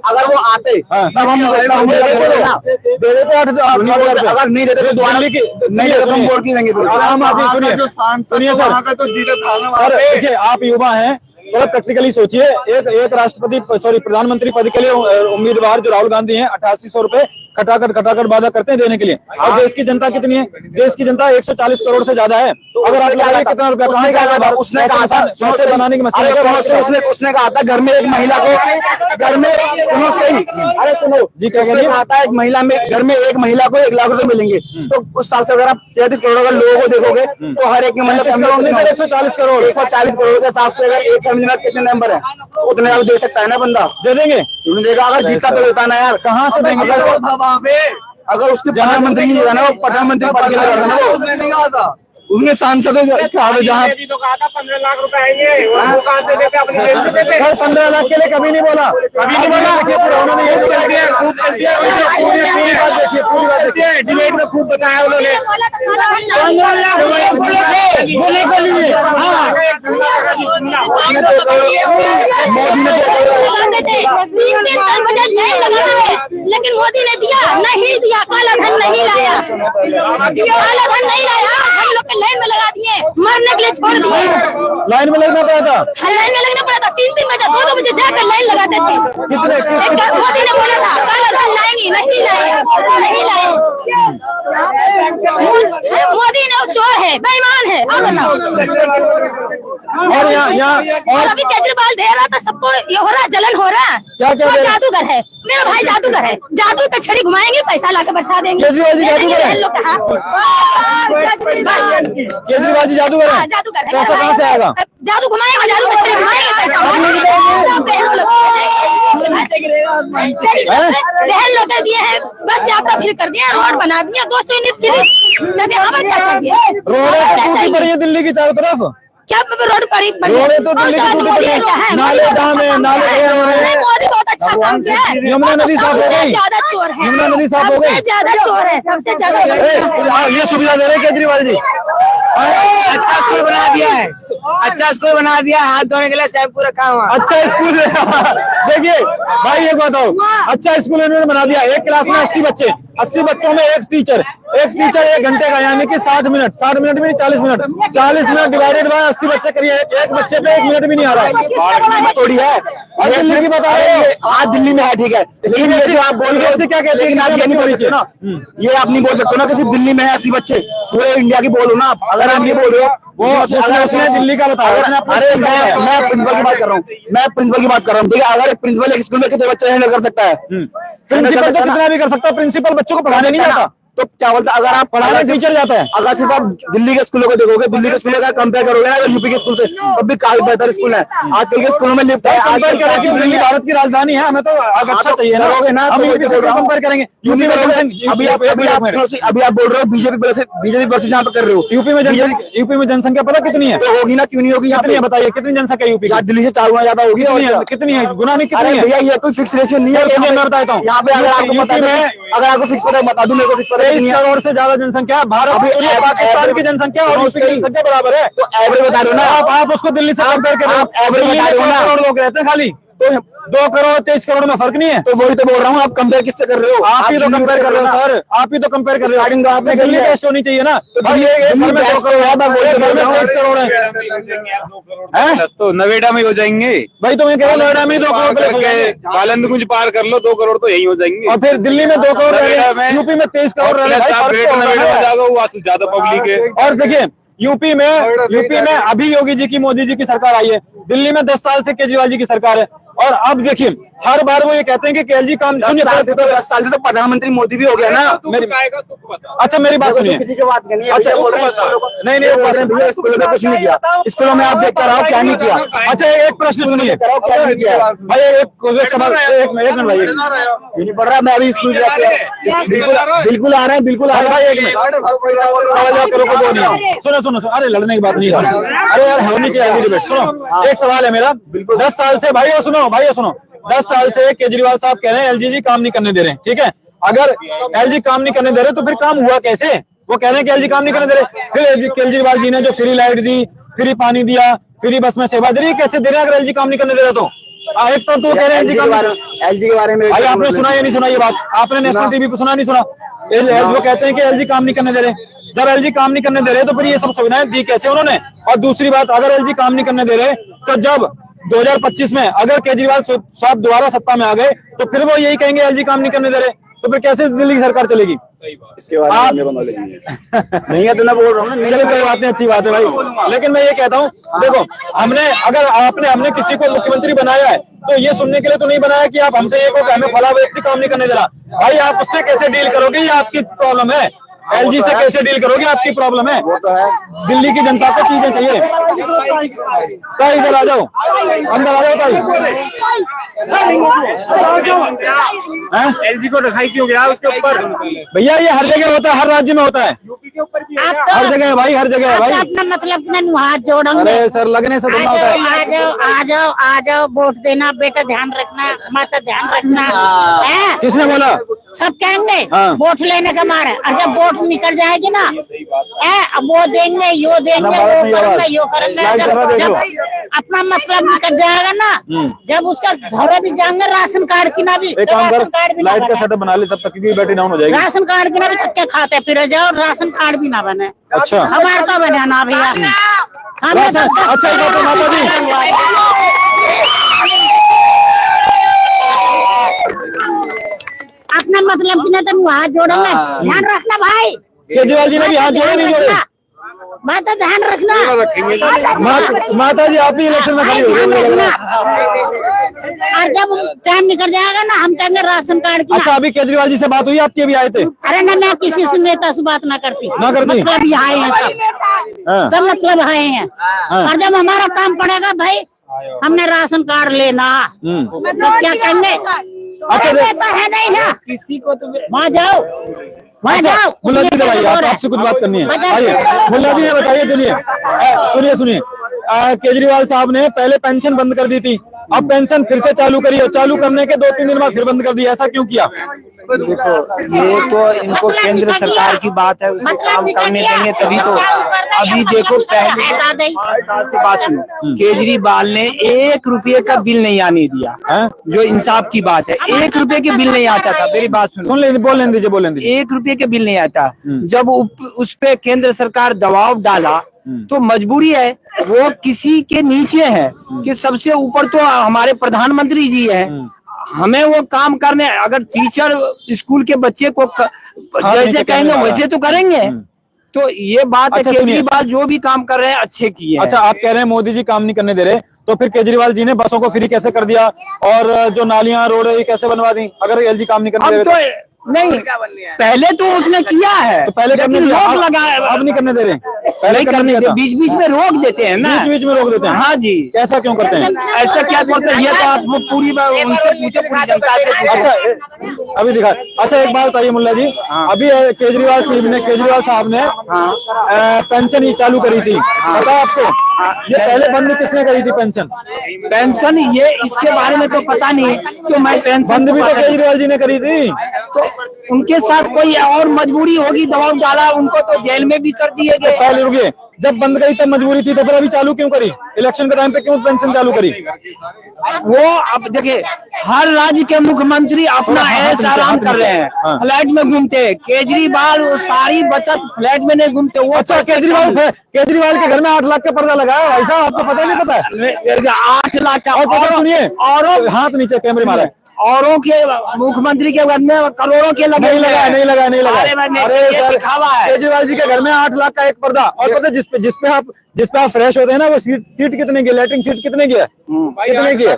अगर वो आते तब हम दे देते 8,000 अगर नहीं देते तो दोबारा नहीं देते तो हम वोट की देंगे। आराम आदमी सुनिए सर, देखिए आप युवा हैं, थोड़ा प्रैक्टिकली सोचिए। एक राष्ट्रपति प्रधानमंत्री पद के लिए उम्मीदवार जो राहुल गांधी हैं 8800 रुपए खटाखट वादा करते हैं देने के लिए। और देश की जनता कितनी है? देश की जनता 140 करोड़ से ज्यादा है। तो अगर आप कितना रुपया उसने कहा था बनाने की मशीन, उसने कहा था घर में एक महिला को, घर में सुनो सही, अरे सुनो जी, क्या कहता है, एक महिला में घर में एक महिला को 1 लाख रुपए मिलेंगे। तो उस हिसाब से अगर आप 33 करोड़ अगर लोगों को देखोगे तो हर एक में मतलब 140 करोड़ के हिसाब से अगर एक फैमिली में कितने मेंबर है उतने आप दे सकता है ना बंदा, दे देंगे। देगा अगर जीता तो देता ना यार, कहाँ से देंगे? अगर उसके प्रधानमंत्री नहीं होगा ना, वो प्रधानमंत्री पद के लिए ना, वो उसने नहीं कहा था, उसने सांसदों जहाँ 15 लाख रुपए आएंगे, वो कहाँ से देते अपनी जेब से देते? 15 लाख के लिए कभी नहीं बोला, कभी नहीं बोला। उन्होंने ये बोला, देखिए डिबेट में खूब बताया उन्होंने, बोले को लिए। मोदी ने 3 साल बजट नहीं लगाते थे, लेकिन मोदी ने दिया नहीं दिया, काला धन नहीं लाया, काला धन नहीं लाया। हम लोग के लाइन में लगा दिए, मरने के लिए छोड़ दिए। लाइन में लगना पड़ा था, लाइन में लगना पड़ा था, 3 बजे 2 बजे जाकर लाइन लगाते थे। मोदी ने बोला था काला धन लाएंगे, नहीं लाए, नहीं लाए। मोदी ने चोर है, बेईमान है। आप बताओ। और यहाँ और अभी केजरीवाल दे रहा था सबको, ये हो रहा, जलन हो रहा है। क्या क्या वो जादूगर है, मेरा भाई जादूगर है, जादू पे छड़ी घुमाएंगे, पैसा लाके बरसा देंगे। केजरीवाल जी जादूगर है? केजरीवाल जी जादूगर है? जादूगर है। पैसा कहाँ से आएगा? जादू घुमाएगा, जादू पे छड़ी घुमाएंगे, पैसा बहन लोग दिए हैं, बस यात्रा फिर कर दिया, रोड बना दिया, 200 यूनिट फ्री। खबर क्या चाहिए? रोड पड़ी है दिल्ली की चारों तरफ, क्या रोड पर ही रोड तो दिल्ली की टूटी है, नाले जाम है, नाले। मोदी बहुत अच्छा काम किया है। यमुना नदी साफ हो गई, ज्यादा चोर है, यमुना नदी साफ हो गई, सबसे ज्यादा चोर है, सबसे ज्यादा। ये सुविधा दे रहे हैं केजरीवाल जी। अच्छा स्कूल बना दिया है, अच्छा स्कूल बना दिया, हाथ धोने के लिए शैम्पू रखा हुआ। अच्छा स्कूल देखिए भाई, एक बताओ, अच्छा स्कूल इन्होंने बना दिया। एक क्लास में 80 बच्चे, 80 बच्चों में एक टीचर 1 घंटे का, यानी कि 60 मिनट, 60 मिनट में 40 मिनट, 40 मिनट डिवाइडेड बाय 80 बच्चे करिए, एक बच्चे पे 1 मिनट भी नहीं आ रहा है। थोड़ी है, और दिल्ली की बता रहे हो, आज दिल्ली में है, ठीक है, लेकिन ये जो आप बोल रहे हो क्या कहते हैं, आप ये नहीं बोल सकते ना, ये आप नहीं बोल सकते ना कि सिर्फ दिल्ली में है 80 बच्चे, पूरे इंडिया की बोलो ना। अगर आप ये बोल रहे हो, वो उसने दिल्ली का बताया। अरे मैं प्रिंसिपल की बात कर रहा हूँ, मैं प्रिंसिपल की बात कर रहा हूँ, ठीक है। अगर एक प्रिंसिपल एक स्कूल में कितने बच्चे हैंडल कर सकता है? प्रिंसिपल तो कितना भी कर सकता है, प्रिंसिपल बच्चों को पढ़ाने नहीं जाता, तो क्या बोलता, अगर आप पढ़ाने टीचर जाता है। अगर सिर्फ आप दिल्ली के स्कूलों को देखोगे, दिल्ली के स्कूलों का कंपेयर करोगे ना अगर यूपी के स्कूल से, तब भी काफी बेहतर स्कूल है। आजकल के स्कूलों में लिफ्ट है, आजकल दिल्ली भारत की राजधानी है, हमें तो अच्छा चाहिए ना, हम यूपी से कंपेयर करेंगे। यूपी में अभी आप बोल रहे हो बीजेपी वर्सेस यहाँ पे कर रहे हो। यूपी में जनसंख्या पता कितनी है? तो होगी ना, क्यों नहीं होगी? कितनी है बताइए, कितनी जनसंख्या यूपी की? दिल्ली से 4 गुना ज्यादा होगी। कितनी है? गुना नहीं, कितनी है? भैया ये कोई फिक्स रेशियो नहीं है, मैं बताता हूँ। यहाँ पे अगर आपको पता है, अगर आपको फिक्स पता है बता दूं, मेरे को फिक्स पता है 23 करोड़ से ज्यादा जनसंख्या भारत और पाकिस्तान की जनसंख्या और यूपी की जनसंख्या बराबर है। तो एवरेज बता रहे हो ना आप उसको दिल्ली से कंपेयर करें, आप एवरेज बता रहे हो ना, 2 करोड़ लोग रहते हैं खाली, तो 2 करोड़ 23 करोड़ में फर्क नहीं है। तो वही तो बोल रहा हूँ, आप कंपेयर किससे कर रहे हो? आप ही तो कंपेयर कर रहे हो सर, आप ही तो कंपेयर कर रहे हो। स्टार्टिंग तो आपने दिल्ली टेस्ट होनी चाहिए ना भाई, ये 23 करोड़ है, तो नोएडा में हो जाएंगे भाई। तो मैं कह रहा हूँ नोएडा में 2 करोड़, बालंद कुंज पार कर लो, 2 करोड़ तो यही हो जाएंगे। और फिर दिल्ली में 2 करोड़, यूपी में 23 करोड़ नोएडा हो जाएगा, वो ज्यादा पब्लिक है। और देखिए यूपी में अभी योगी जी की, मोदी जी की सरकार आई है, दिल्ली में 10 साल से केजरीवाल जी की सरकार है। और अब देखिए हर बार वो ये कहते हैं कि केएलजी काम, 10 साल से तो प्रधानमंत्री मोदी भी हो गया ना। अच्छा मेरी बात सुनिए, किसी की बात नहीं है। अच्छा नहीं भैया स्कूलों में कुछ नहीं किया, स्कूलों में आप देखते रहो क्या नहीं किया। अच्छा एक प्रश्न सुनिए क्या नहीं किया भाई, एक सवाल, एक मिनट भाई, ये नहीं पढ़ रहा, मैं अभी स्कूल बिल्कुल आ रहे हैं, बिल्कुल आ रहे हैं भाई। 1 मिनट सवाल जवाब करो, को नहीं सुनो, अरे लड़ने की बात नहीं है, अरे यार होनी चाहिए डिबेट। सुनो एक सवाल है मेरा, 10 साल से भाई सुनो 10 साल से केजरीवाल साहब कह रहे हैं एलजी काम नहीं करने दे रहे हैं, ठीक है। अगर एलजी काम नहीं करने दे रहे तो फिर काम हुआ कैसे? वो कह रहे हैं कि एलजी काम नहीं करने दे रहे, फिर केजरीवाल जी ने जो फ्री लाइट दी, फ्री पानी दिया, फ्री बस में सेवा दे रही, कैसे दे रहे हैं अगर एलजी काम नहीं करने दे रहे? तो एक तो कह रहे हैं एलजी के बारे में भाई आपने सुना या नहीं सुना ये बात? आपने नेशनल टीवी पे सुना नहीं सुना? वो कहते हैं कि एलजी काम नहीं करने दे रहे। जब एलजी काम नहीं करने दे रहे तो फिर ये सब सुविधाएं दी कैसे उन्होंने? और दूसरी बात, अगर एलजी काम नहीं करने दे रहे तो जब 2025 में अगर केजरीवाल साहब दोबारा सत्ता में आ गए तो फिर वो यही कहेंगे एलजी काम नहीं करने दे रहे। तो फिर कैसे दिल्ली की सरकार चलेगी? इसके बारे में मेरे को नॉलेज नहीं है। नहीं है तो मैं बोल रहा हूँ ना, कोई बात नहीं, अच्छी बात है भाई। लेकिन मैं ये कहता हूँ, देखो हमने किसी को मुख्यमंत्री बनाया है तो ये सुनने के लिए तो नहीं बनाया कि आप हमसे ये कहो हमें फला व्यक्ति काम नहीं करने दे रहा। भाई आप उससे कैसे डील करोगे, ये आपकी प्रॉब्लम है। एलजी से कैसे डील करोगे, आपकी प्रॉब्लम है। वो तो है, दिल्ली की जनता को चीजें चाहिए। ताई इधर आ जाओ, अंदर आ जाओ ताई। एलजी को रखाई क्यों गया उसके ऊपर? भैया ये हर जगह होता है, हर राज्य में होता है, यूपी के ऊपर भी हर जगह है भाई, हर जगह है भाई। अपना मतलब हाथ जोड़ेंगे। अरे सर लगने से थोड़ा होता है। आ जाओ वोट देना, बेटा ध्यान रखना, माता ध्यान रखना है। किसने बोला? सब कहेंगे हाँ। वोट लेने का मार है, और जब वोट निकल जाएगी ना अब वो देंगे, यो देंगे, वो करेंगे, यो करेंगे। जब अपना मतलब निकल जाएगा ना, जब उसका घर भी जाएंगे, राशन कार्ड की ना भी, एक काम कर, लाइट का सेटअप बना ले तब तक की बैटरी डाउन हो जाएगी। राशन कार्ड की ना भी धक्के खाते फिर जाओ, राशन कार्ड भी ना बने। अच्छा हमारे का बनाना भैया। अच्छा माता जी, अपना मतलब की ना तुम हाथ जोड़ेंगे, ध्यान रखना भाई। केजरीवाल जी ने भी हाथ जोड़े नहीं जोड़े? माता ध्यान रखना। माता जी आप ही इलेक्शन में खड़ी हो गई। और जब टाइम निकल जाएगा ना, हम कहेंगे राशन कार्ड की। अच्छा अभी केजरीवाल जी से बात हुई आपकी? अभी आए थे? अरे ना, मैं किसी से नेता से बात ना करती मतलब ये आए हैं सब मतलब आए हैं। और जब हमारा काम पड़ेगा भाई, हमने राशन कार्ड लेना, मतलब क्या कहेंगे? अच्छा नेता है नहीं ना किसी को, तो वहाँ जाओ, वहाँ जाओ। मुल्ला जी भाई आपसे कुछ बात करनी है, आइए। मुल्ला जी बताइए, सुनिए केजरीवाल साहब ने पहले पेंशन बंद कर दी थी, अब पेंशन फिर से चालू करी, और चालू करने के 2-3 दिन बाद फिर बंद कर दी, ऐसा क्यों किया? देखो ये तो इनको केंद्र सरकार की बात है, उसको काम करने देंगे तभी तो। अभी देखो पहले से बात सुनो, केजरीवाल ने 1 रुपये का बिल नहीं आने दिया है? जो इंसाफ की बात है, 1 रुपये के बिल नहीं आता था। मेरी बात सुनो, बोलने दीजिए। 1 रुपये के बिल नहीं आता। जब उस पे केंद्र सरकार दबाव डाला तो मजबूरी है, वो किसी के नीचे है कि सबसे ऊपर तो हमारे प्रधानमंत्री जी है। हमें वो काम करने, अगर टीचर स्कूल के बच्चे को जैसे कहेंगे वैसे तो करेंगे। तो ये बात है, केजरीवाल जो भी काम कर रहे हैं अच्छे किए हैं। अच्छा आप कह रहे हैं मोदी जी काम नहीं करने दे रहे, तो फिर केजरीवाल जी ने बसों को फ्री कैसे कर दिया, और जो नालियां रोड ये कैसे बनवा दी, अगर एलजी काम नहीं करने दे रहे? नहीं, पहले तो उसने किया है, तो पहले करने रोक लगाया, अब नहीं करने दे रहे? पहले करने देते, बीच में रोक देते हैं ना, बीच में रोक देते हैं। हाँ जी, ऐसा क्यों करते हैं? ऐसा क्या करते हैं ये तो आप पूरी उनसे पूछे, पूरी जनता से। अच्छा अभी दिखा। अच्छा एक बात बताइए मुल्ला जी, अभी केजरीवाल साहब ने पेंशन ही चालू करी थी, पता है आपको? ये पहले बंद किसने करी थी पेंशन? ये इसके बारे में तो पता नहीं, क्यों मैं पेंशन बंद भी तो केजरीवाल जी ने करी थी। तो उनके साथ कोई और मजबूरी होगी, दबाव डाला उनको तो जेल में भी कर दिए गए। पहले रुकिए, जब बंद करी तब मजबूरी थी, तो फिर अभी चालू क्यों करी? इलेक्शन के टाइम पे क्यों पेंशन चालू करी? वो अब देखिए, हर राज्य के मुख्यमंत्री अपना ऐश आराम कर रहे हैं, फ्लैट में घूमते हैं। केजरीवाल वो सारी बचत फ्लैट में नहीं घूमते। वो अच्छा केजरीवाल के घर में 8 लाख का पर्दा लगा है भाई साहब, आपको पता नहीं? पता है 8 लाख का। और सुनिए, और हाथ नीचे कैमरे मारा, औरों के मुख्यमंत्री के घर में करोड़ों के लगे। नहीं लगा। अरे सर दिखावा है। केजरीवाल जी के घर में 8 लाख का एक पर्दा, और पता है जिसपे आप फ्रेश होते हैं ना, वो सीट कितने की, लैट्रिन सीट कितने की है? कितने की है?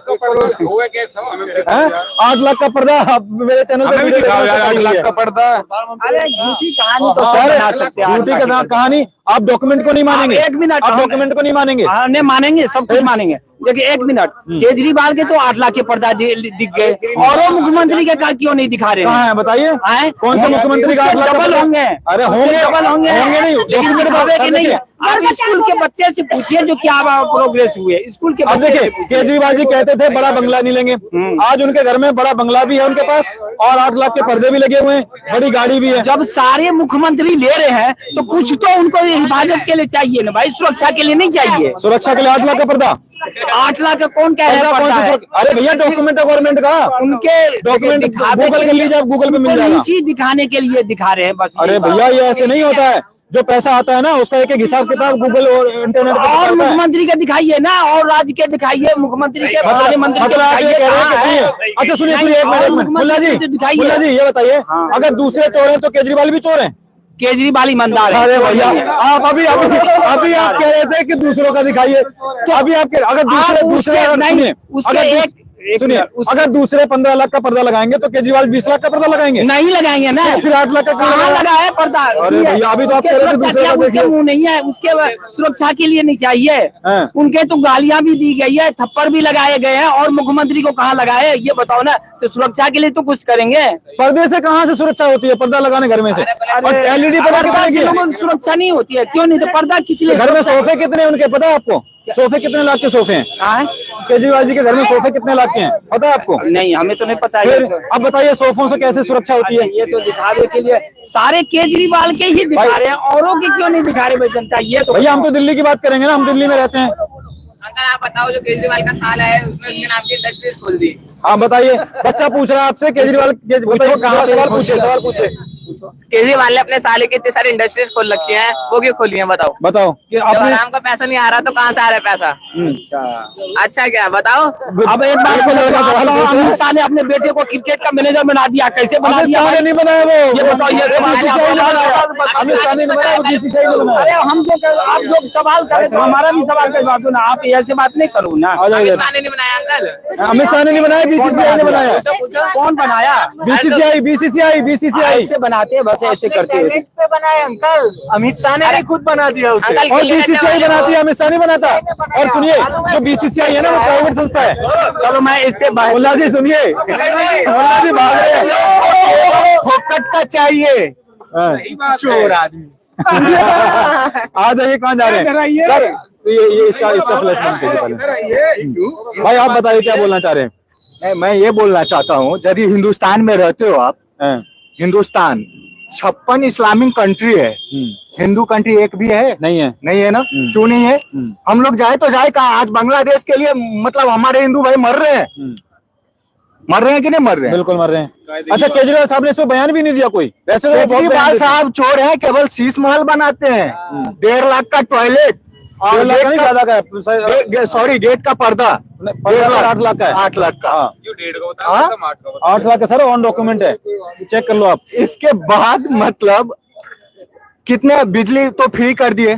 8 लाख का पर्दा। आप मेरे चैनल पे 8 लाख का पर्दा। अरे झूठी कहानी तो बना सकते हैं। झूठी कहानी, आप डॉक्यूमेंट को नहीं मानेंगे? 1 मिनट, आप डॉक्यूमेंट को नहीं मानेंगे? नहीं मानेंगे, सब कुछ मानेंगे। देखिए 1 मिनट, केजरीवाल के तो 8 लाख के पर्दा दिख गए, और वो मुख्यमंत्री के का क्यों नहीं दिखा रहे? कहाँ है बताइए? कौन सा मुख्यमंत्री का 8 लाख डबल होंगे? अरे होंगे नहीं, डॉक्यूमेंट कि नहीं? आप स्कूल के बच्चे से पूछिए जो क्या प्रोग्रेस हुए स्कूल के। अब देखिए केजरीवाल जी कहते थे बड़ा बंगला नहीं लेंगे, आज उनके घर में बड़ा बंगला भी है उनके पास, और 8 लाख के पर्दे भी लगे हुए हैं, बड़ी गाड़ी भी है। जब सारे मुख्यमंत्री ले रहे हैं तो कुछ तो उनको हिफाजत के लिए चाहिए ना भाई, सुरक्षा के लिए नहीं चाहिए। सुरक्षा के लिए 8 लाख का पर्दा? 8 लाख का कौन कह रहा है? अरे भैया डॉक्यूमेंट है गवर्नमेंट का, उनके डॉक्यूमेंट गूगल कर लीजिए, आप गूगल पे मिल जाएगा। दिखाने के लिए दिखा रहे हैं बस। अरे भैया ये ऐसे नहीं होता है, जो पैसा आता है ना उसका एक एक हिसाब किताब गूगल और इंटरनेट पर और होता है। मुख्यमंत्री के दिखाइए ना, और राज्य के दिखाइए, मुख्यमंत्री के, प्रधानमंत्री के मतलब आप ये दिखाइए, कह रहे कहाँ हैं है? कि अच्छा सुनिए सुनिए एक और मिनट मुल्ला जी ये बताइए अगर दूसरे चोर हैं तो केजरीवाल भी चोर हैं? केजरीवाल ईमानदार है। अरे भैया आप अभी आप कह रहे थे कि दूसरों का दिखाइए, तो अभी आप अगर दूसरे नहीं, उसके सुनिए अगर दूसरे 15 लाख का पर्दा लगाएंगे तो केजरीवाल 20 लाख का पर्दा लगाएंगे? नहीं लगाएंगे ना, फिर 8 लाख का कहाँ लगा है पर्दा? अरे भैया अभी तो आप कह रहे थे दूसरे का उसके देखिए। मुंह नहीं है, उसके सुरक्षा के लिए नहीं चाहिए। हाँ। उनके तो गालियां भी दी गई है, थप्पड़ भी लगाए गए हैं, और मुख्यमंत्री को कहाँ लगाए ये बताओ ना। तो सुरक्षा के लिए तो कुछ करेंगे। पर्दे से कहाँ से सुरक्षा होती है? पर्दा लगाने घर में से और एलईडी पर्दा कितने की है? लोगों को सुरक्षा नहीं होती है, क्यों नहीं? तो पर्दा खींच ले। घर में सोफे कितने हैं उनके पता है आपको? सोफे कितने लाख के सोफे हैं? केजरीवाल जी के घर में सोफे कितने लाख के हैं पता है आपको? नहीं, हमें तो नहीं पता है। फिर अब बताइए सोफों से कैसे सुरक्षा होती है? ये तो दिखावे के लिए सारे केजरीवाल के ही दिखा रहे हैं, औरों के क्यों नहीं दिखा रहे भाई जनता? ये तो भैया हम तो दिल्ली की बात करेंगे ना, हम दिल्ली में रहते हैं। अंकल आप बताओ, जो केजरीवाल का साल है उसने उसके नाम की इंडस्ट्रीज खोल दी। हाँ बताइए, बच्चा पूछ रहा है आपसे केजरीवाल कहाँ? सवाल पूछे। केजरीवाल ने अपने साले की इतनी सारी इंडस्ट्रीज खोल रखी हैं, वो क्यों खोली हैं बताओ? बताओ कि जब आपने आराम का पैसा नहीं आ रहा तो कहाँ से आ रहा है पैसा? अच्छा क्या बताओ? अब एक बात बताओ, अमित शाह ने अपने बेटे को क्रिकेट का मैनेजर बना दिया, कैसे बना दिया? नहीं बनाया वो, ये बताओ, ये अमित शाह ने बनाया वो, बीसीसीआई ने बनाया। अरे हम जो आप लोग सवाल करें तो हमारा भी सवाल का जवाब दो ना, आप ऐसे बात नहीं करो ना। अमित शाह ने नहीं बनाया अंकल, अमित शाह ने नहीं बनाया, बीसीसीआई ने बनाया। कौन बनाया? बीसीसीआई ऐसे बनाते हैं, बस ऐसे करते हैं। पे बनाया अंकल, अमित शाह ने खुद बना दिया उसे। और बीसीसीआई बनाती है, अमित शाह नहीं बनाता। और सुनिए जो बीसीसीआई है ना वो प्राइवेट संस्था है। चलो मैं इससे मुल्ला जी सुनिए, मुल्ला जी भाग रहे हैं। फोकट का चाहिए चोर आदमी। आ जाइए, कहाँ जा रहे हैं सर? तो ये इसका फ्लैश बंद कीजिए पहले। भाई आप बताइए क्या बोलना चाह रहे हैं? मैं ये बोलना चाहता हूँ, यदि हिंदुस्तान में रहते हो आप, हिंदुस्तान 56 इस्लामिक कंट्री है, हिंदू कंट्री एक भी है? नहीं है ना? क्यों नहीं है? हम लोग जाए तो जाए कहाँ? आज बांग्लादेश के लिए मतलब हमारे हिंदू भाई मर रहे हैं, कि नहीं मर रहे हैं? बिल्कुल मर रहे हैं। अच्छा केजरीवाल साहब ने इसको बयान भी नहीं दिया कोई? वैसे तो केजरीवाल साहब चोर है, केवल शीश महल बनाते हैं, 1.5 लाख का टॉयलेट और सॉरी गेट का पर्दा 8 लाख का है। 8 लाख का। 8 लाख का सर ऑन डॉक्यूमेंट है, चेक कर लो आप। इसके बाद मतलब कितने बिजली तो फ्री कर दिए,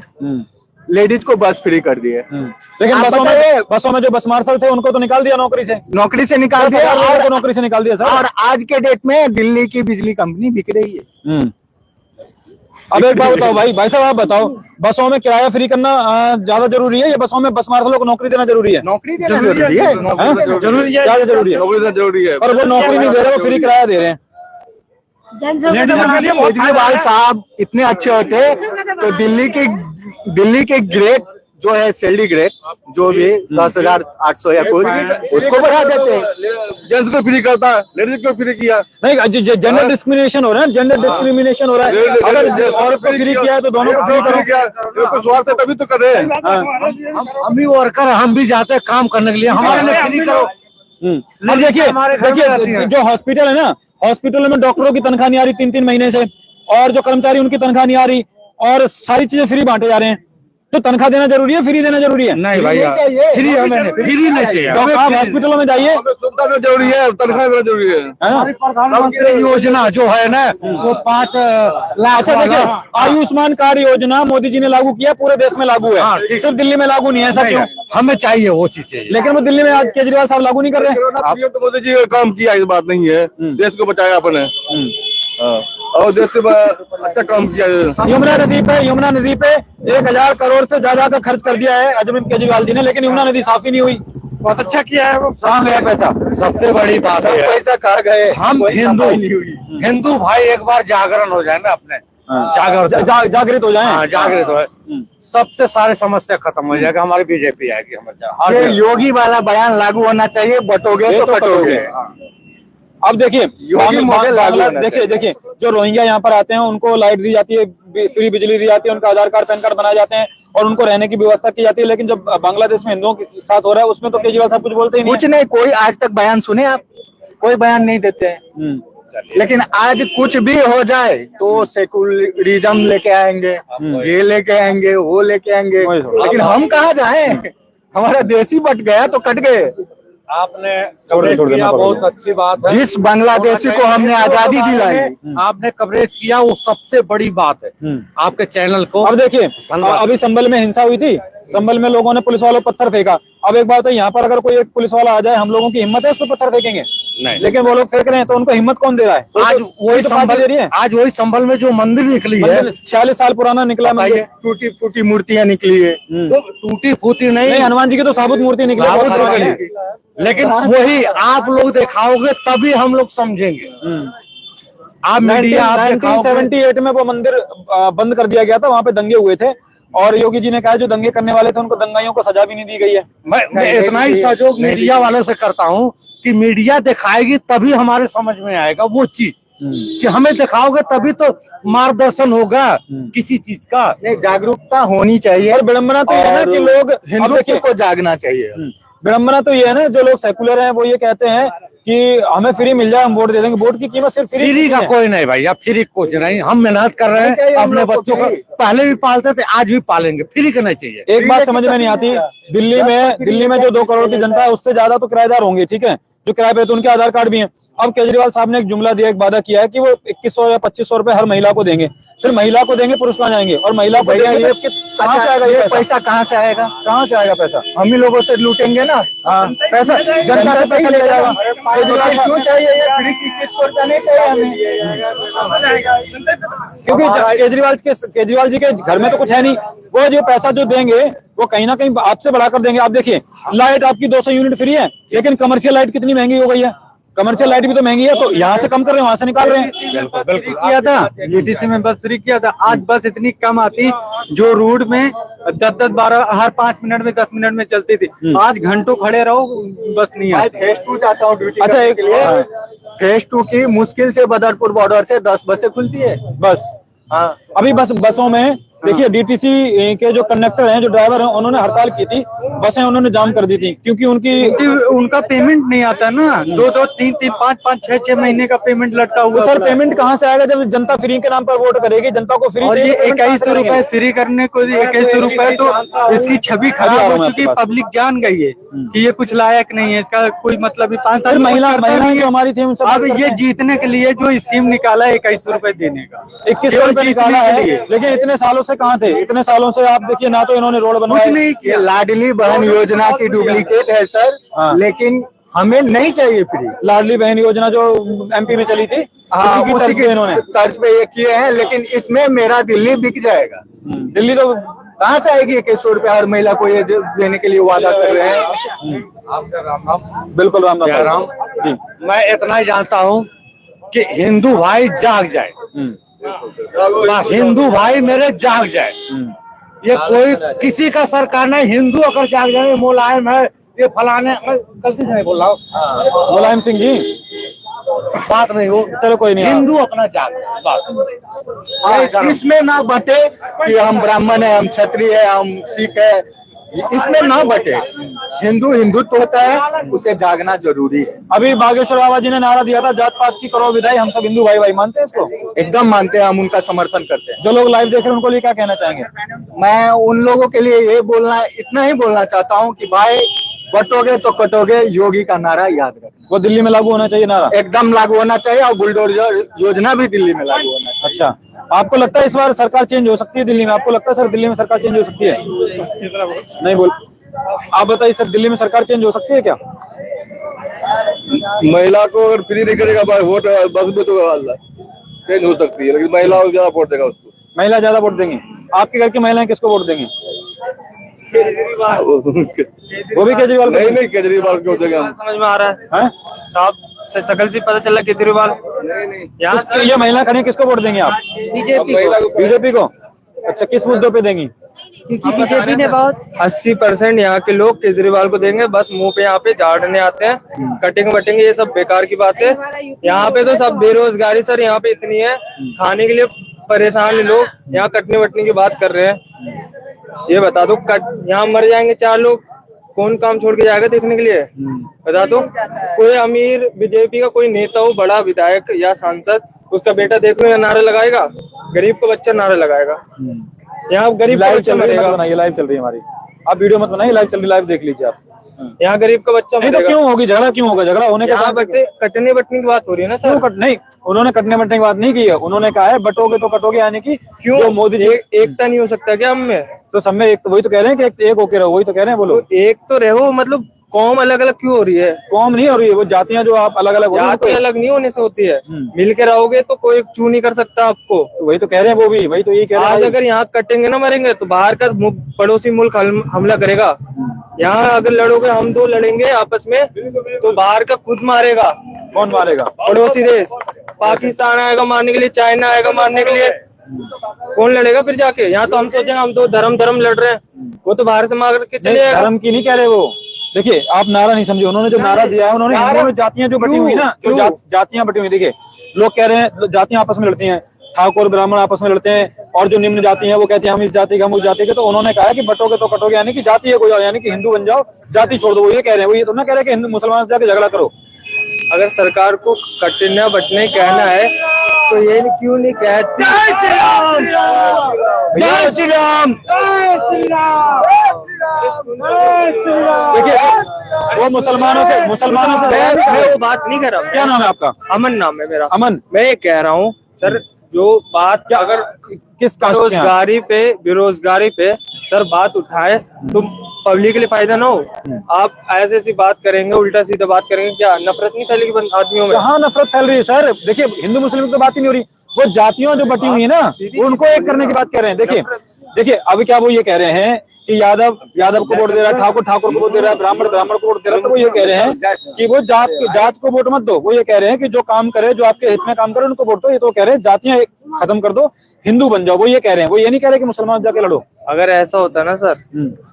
लेडीज को बस फ्री कर दिए, लेकिन बसों में जो बस मार्शल थे उनको तो निकाल दिया नौकरी से निकाल दिया और नौकरी से निकाल दिया सर। और आज के डेट में दिल्ली की बिजली कंपनी बिक रही है। अब एक बात बताओ भाई साहब आप बताओ, बसों में किराया फ्री करना ज्यादा जरूरी है या बसों में बस मार्शलों को नौकरी देना जरूरी है? नौकरी देना जरूरी है, ज्यादा जरूरी है। और वो नौकरी नहीं दे रहे, वो फ्री किराया दे रहे हैं। केजरीवाल साहब इतने अच्छे होते तो दिल्ली के ग्रेड जो है सैलरी ग्रेड जो भी 10,800 या कुछ उसको बढ़ा देते। जेंट्स को फ्री करता, लेडीज को फ्री किया नहीं, जेंडर डिस्क्रिमिनेशन हो रहा है, जेंडर डिस्क्रिमिनेशन हो रहा है। अगर औरत को फ्री किया है तो दोनों को फ्री करो। स्वार्थ है तभी तो कर रहे हैं। हम भी वर्कर, हम भी जाते हैं काम करने के लिए, हमारे लिए फ्री करो। अब देखिए जो हॉस्पिटल है ना, हॉस्पिटल में डॉक्टरों की तनख्वाह नहीं आ रही 3-3 महीने से, और जो कर्मचारी उनकी तनख्वाह नहीं आ रही, और सारी चीजें फ्री बांटे जा रहे हैं। तो तनख्वाह देना जरूरी है, फ्री देना जरूरी है? नहीं भैया, फ्री नहीं चाहिए। तो आप हॉस्पिटलों में जाइए, सुविधा तो जरूरी है, तनख्वाह देना जरूरी है। प्रधानमंत्री योजना जो है ना वो 5 लाख। अच्छा देखिए, आयुष्मान कार्ड योजना मोदी जी ने लागू किया, पूरे देश में लागू है, सिर्फ दिल्ली में लागू नहीं है। ऐसा क्यों? हमें चाहिए वो चीज चाहिए, लेकिन वो दिल्ली में आज केजरीवाल साहब लागू नहीं कर रहे। तो मोदी जी ने काम किया, इस बात नहीं है, देश को बचाया अपने और देश के अच्छा काम किया। यमुना नदी पे 1,000 करोड़ से ज्यादा का खर्च कर दिया है अरविंद केजरीवाल जी ने, लेकिन यमुना नदी साफ ही नहीं हुई। बहुत अच्छा किया है वो। कहाँ गया पैसा? सबसे बड़ी बात है पैसा कहाँ गए? हम हिंदू भाई एक बार जागरण हो जाए ना, अपने जागृत हो जाए, जागृत हो, सबसे सारे समस्या खत्म हो जाएगा। हमारी बीजेपी आएगी हमारे। योगी वाला बयान लागू होना चाहिए, बटोगे तो कटोगे। अब देखिए देखिए जो रोहिंग्या यहाँ पर आते हैं उनको लाइट दी जाती है, फ्री बिजली दी जाती है, उनका आधार कार्ड पैन कार्ड बनाए जाते हैं और उनको रहने की व्यवस्था की जाती है। लेकिन जब बांग्लादेश में हिंदुओं के साथ हो रहा है उसमें तो केजरीवाल साहब कुछ बोलते ही नहीं। कुछ नहीं, कोई आज तक बयान सुने आप? कोई बयान नहीं देते हैं। लेकिन आज कुछ भी हो जाए तो सेकुलरिज्म लेके आएंगे, ये लेके आएंगे, वो लेके आएंगे, लेकिन हम कहाँ जाएं? हमारा देश ही बट गया तो कट गए। आपने कवरेज किया, बहुत अच्छी बात है। जिस बांग्लादेशी को हमने आजादी दिलाई, आपने कवरेज किया, वो सबसे बड़ी बात है आपके चैनल को। अब देखिए, अभी संभल में हिंसा हुई थी, संभल में लोगों ने पुलिस वालों पर पत्थर फेंका। अब एक बात है, यहाँ पर अगर कोई एक पुलिस वाला आ जाए, हम लोगों की हिम्मत है उस पर पत्थर फेंकेंगे? नहीं। लेकिन वो लोग फेंक रहे हैं, तो उनको हिम्मत कौन दे रहा है? आज वही संभल, आज वही संभल में जो मंदिर निकली है, 46 साल पुराना निकला मंदिर, टूटी फूटी मूर्तियां निकली है। तो टूटी फूटी नहीं, हनुमान जी की तो साबुत मूर्ति निकली, लेकिन वही आप लोग दिखाओगे तभी हम लोग समझेंगे। आप मीडिया 1978 में वो मंदिर बंद कर दिया गया था, वहाँ पे दंगे हुए थे, और योगी जी ने कहा जो दंगे करने वाले थे उनको दंगाइयों को सजा भी नहीं दी गई है। मैं इतना ही सहयोग मीडिया वालों से करता हूँ कि मीडिया दिखाएगी तभी हमारे समझ में आएगा वो चीज, कि हमें दिखाओगे तभी तो मार्गदर्शन होगा किसी चीज का। नहीं, जागरूकता होनी चाहिए। और विडम्बना तो ये है ना कि लोग हिंदुत्व को जागना चाहिए। विडम्बना तो ये है ना, जो लोग सेकुलर हैं वो ये कहते हैं कि हमें फ्री मिल जाए हम वोट दे देंगे। वोट की कीमत सिर्फ फ्री का कोई नहीं भाई, अब फ्री कुछ नहीं। हम मेहनत कर रहे हैं, अपने बच्चों को पहले भी पालते थे, आज भी पालेंगे। फ्री का नहीं चाहिए। एक बात समझ में नहीं आती, दिल्ली में जो 2 करोड़ की जनता है उससे ज्यादा तो किराएदार होंगे, ठीक है, जो किराए पे, तो उनके आधार कार्ड भी हैं। अब केजरीवाल साहब ने एक जुमला दिया, एक वादा किया है कि वो 2100 या 2500 रुपए हर महिला को देंगे। फिर महिला को देंगे, पुरुष कहाँ जाएंगे? और महिला को देंगे, कहाँ से आएगा ये पैसा? कहाँ से आएगा? कहाँ से आएगा पैसा? हम ही लोगों से लूटेंगे ना। हाँ, पैसा जनता से पैसा ले जाएगा। क्यों चाहिए ये फ्री की? 2100 रुपया नहीं चाहिए हमें, क्योंकि केजरीवाल जी के घर में तो कुछ है नहीं। वो जो पैसा जो देंगे वो कहीं ना कहीं आपसे बढ़ाकर देंगे। आप देखिए, लाइट आपकी 200 यूनिट फ्री है, लेकिन कमर्शियल लाइट कितनी महंगी हो गई है। कमर्शियल लाइट भी तो महंगी है, तो यहाँ से कम कर रहे हैं, वहां से निकाल रहे हैं। बिल्कुल किया था, डीटीसी में बस फ्री किया था। आज बस इतनी कम आती जो रूट में 10-10, 12 हर 5 मिनट में 10 मिनट में चलती थी, आज घंटों खड़े रहो बस नहीं आती। फेज 2 जाता हूँ ड्यूटी। अच्छा, एक फेज 2 की मुश्किल से बदरपुर बॉर्डर से 10 बसें खुलती है बस। हाँ, अभी बसों में देखिए, डीटीसी के जो कंडक्टर हैं, जो ड्राइवर हैं, उन्होंने हड़ताल की थी, बसें उन्होंने जाम कर दी थी, क्योंकि उनका पेमेंट नहीं आता ना। 2-2, 3-3, 5-5, 6-6 महीने का पेमेंट लटका हुआ। सर, पेमेंट कहाँ से आएगा जब जनता फ्री के नाम पर वोट करेगी? जनता को फ्री, और ये 2100 रुपए फ्री करने को 2100 रुपए, तो इसकी छवि खराब हो चुकी। पब्लिक जान गई है कि ये कुछ लायक नहीं है, इसका कोई मतलब भी। 5 साल महिला जो हमारी थी, अब ये जीतने के लिए जो स्कीम निकाला है 2100 रुपए देने का, 2100 रुपए निकाला है, लेकिन इतने सालों से कहाँ थे? इतने सालों से आप देखिए ना, तो इन्होंने रोड बनवाए नहीं किया। लाडली बहन योजना की डुप्लीकेट है सर। हाँ। लेकिन हमें नहीं चाहिए फ्री। लाडली बहन योजना जो एमपी में चली थी, हाँ, उसी के इन्होंने तर्ज पे ये किए हैं, लेकिन इसमें मेरा दिल्ली बिक जाएगा। दिल्ली तो कहाँ से आएगी? 2100 रुपए हर महिला को ये देने के लिए वादा कर रहे हैं। बिल्कुल राम जी, मैं इतना ही जानता हूँ कि हिंदू भाई जाग जाए, हिंदू भाई मेरे जाग जाए। ये कोई किसी का सरकार नहीं, हिंदू अगर जाग जाए, मुलायम है, ये फलाने, मैं गलती से नहीं बोल रहा हूँ, मुलायम सिंह जी, बात नहीं हो, चलो कोई नहीं, हिंदू अपना जाग बात। इसमें ना बटे कि हम ब्राह्मण है, हम क्षत्रिय है, हम सिख है, इसमें ना बटे। हिंदुत्व होता है, उसे जागना जरूरी है। अभी बागेश्वर बाबा जी ने नारा दिया था, जात पात की करो विदाई, हम सब हिंदू भाई भाई। मानते हैं इसको? एकदम मानते हैं, हम उनका समर्थन करते हैं। जो लोग लाइव देख रहे हैं उनको लिए क्या कहना चाहेंगे? मैं उन लोगों के लिए ये इतना ही बोलना चाहता हूँ कि भाई, बटोगे तो कटोगे, योगी का नारा याद रखना। वो दिल्ली में लागू होना चाहिए नारा? एकदम लागू होना चाहिए, और बुलडोजर योजना भी दिल्ली में लागू होना चाहिए। अच्छा, आपको लगता है इस बार सरकार चेंज हो सकती है दिल्ली में? आपको लगता है सर दिल्ली में सरकार चेंज हो सकती है? नहीं बोल, आप बताइए सर, दिल्ली में सरकार चेंज हो सकती है क्या? महिला को अगर फ्री नहीं करेगा वोट, बस में तो चेंज हो सकती है, लेकिन महिला ज्यादा वोट देगा उसको। महिला ज्यादा वोट देंगी? आपके घर की महिलाएं किसको वोट देंगी? वो भी केजरीवाल? नहीं, केजरीवाल को देंगे हम। समझ में आ रहा है साहब से शकल से पता चला केजरीवाल। नहीं, यहाँ ये महिला खड़ी, किसको वोट देंगे आप? बीजेपी को। अच्छा, किस मुद्दों पे देंगी? क्योंकि बीजेपी ने बहुत 80% यहाँ के लोग केजरीवाल को देंगे। बस मुंह पे यहाँ पे झाड़ने आते हैं, कटिंग वटिंग ये सब बेकार की बात है। यहाँ पे तो सब बेरोजगारी सर यहाँ पे इतनी है, खाने के लिए परेशान लोग, यहाँ कटने वटने की बात कर रहे हैं। ये बता दो, यहाँ मर जाएंगे 4 लोग, कौन काम छोड़ के जाएगा देखने के लिए? बता दो। कोई अमीर बीजेपी का कोई नेता हो, बड़ा विधायक या सांसद, उसका बेटा देखो या नारा लगाएगा? गरीब का बच्चा नारा लगाएगा। यहाँ गरीब का बच्चा मरेगा। ये लाइव चल रही है हमारी, आप वीडियो मत बनाइए, लाइव चल रही, लाइव देख लीजिए आप। यहाँ गरीब का बच्चा नहीं तो क्यों होगी झगड़ा? क्यों होगा झगड़ा? होने का कटने बटने की बात हो रही है ना सर। नहीं, उन्होंने कटने बटने की बात नहीं की है। उन्होंने कहा है बटोगे तो कटोगे, यानी कि क्यों मोदी जी एकता नहीं हो सकता क्या हम में? तो सब में एक, वही तो कह रहे हैं कि एक होके रहो, वही तो कह रहे हैं बोलो। तो एक तो रहो, मतलब कौम अलग अलग क्यों हो रही है? कौम नहीं हो रही है, वो जातियां जो आप अलग अलग जातियां अलग नहीं होने से होती है। मिल के रहोगे तो कोई चू नहीं कर सकता आपको। वही तो कह रहे हैं वो भी, वही तो यही कह रहे हैं। आज अगर यहाँ कटेंगे ना मरेंगे तो बाहर का पड़ोसी मुल्क हमला करेगा। यहाँ अगर लड़ोगे, हम दो लड़ेंगे आपस में, तो बाहर का खुद मारेगा। कौन मारेगा? पड़ोसी देश। पाकिस्तान आएगा मारने के लिए, चाइना आएगा मारने के लिए, कौन लड़ेगा फिर जाके? यहाँ तो हम सोचेंगे हम तो धर्म लड़ रहे हैं, वो तो बाहर से मार के चले जाएगा। धर्म की नहीं कह रहे वो। देखिए आप नारा नहीं समझे, उन्होंने जो नारा दिया है, उन्होंने हिंदुओं में जातियां जो बटी हुई ना, जो जातियां बटी हुई, देखिए लोग कह रहे हैं जातियां आपस में लड़ती हैं, ठाकुर ब्राह्मण आपस में लड़ते हैं, और जो निम्न जाति है वो कहते हैं हम इस जाति के, हम उस जाति के। तो उन्होंने कहा है कि बटोगे तो कटोगे, यानी कि जाति है कोई, यानी कि हिंदू बन जाओ, जाति छोड़ दो। वो ये कह रहे हैं, वो ये तो ना कह रहे कि हिंदू मुसलमान से जाके झगड़ा करो। अगर सरकार को कटना बटने कहना है तो ये क्यों नहीं कहते जय श्री राम, जय श्री राम, जय श्री राम। देखिए वो मुसलमानों से मैं वो बात नहीं कर रहा। क्या नाम है आपका? अमन नाम है मेरा। अमन, मैं ये कह रहा हूँ सर, जो बात क्या अगर किस बेरोजगारी पे सर बात उठाए तो पब्लिक के लिए फायदा ना हो। आप ऐसी बात करेंगे, उल्टा सीधा बात करेंगे, क्या नफरत नहीं फैलेगी आदमियों में? कहाँ नफरत फैल रही है सर? देखिए हिंदू मुस्लिम की तो बात ही नहीं हो रही, वो जातियों जो बटी हुई है ना, उनको एक करने की बात कर रहे हैं। देखिए अभी क्या वो ये कह रहे हैं कि यादव को वोट दे रहा है, ठाकुर को वोट दे रहा है, ब्राह्मण को वोट दे रहा है। तो वो ये कह रहे हैं कि वो जात को वोट मत दो। वो ये कह रहे हैं कि जो काम करे, जो आपके हित में काम करे, उनको वोट दो। ये तो कह रहे हैं जातियां खत्म कर दो, हिंदू बन जाओ। वो ये कह रहे हैं, वो ये नहीं कह रहे कि मुसलमान जाके लड़ो। अगर ऐसा होता ना सर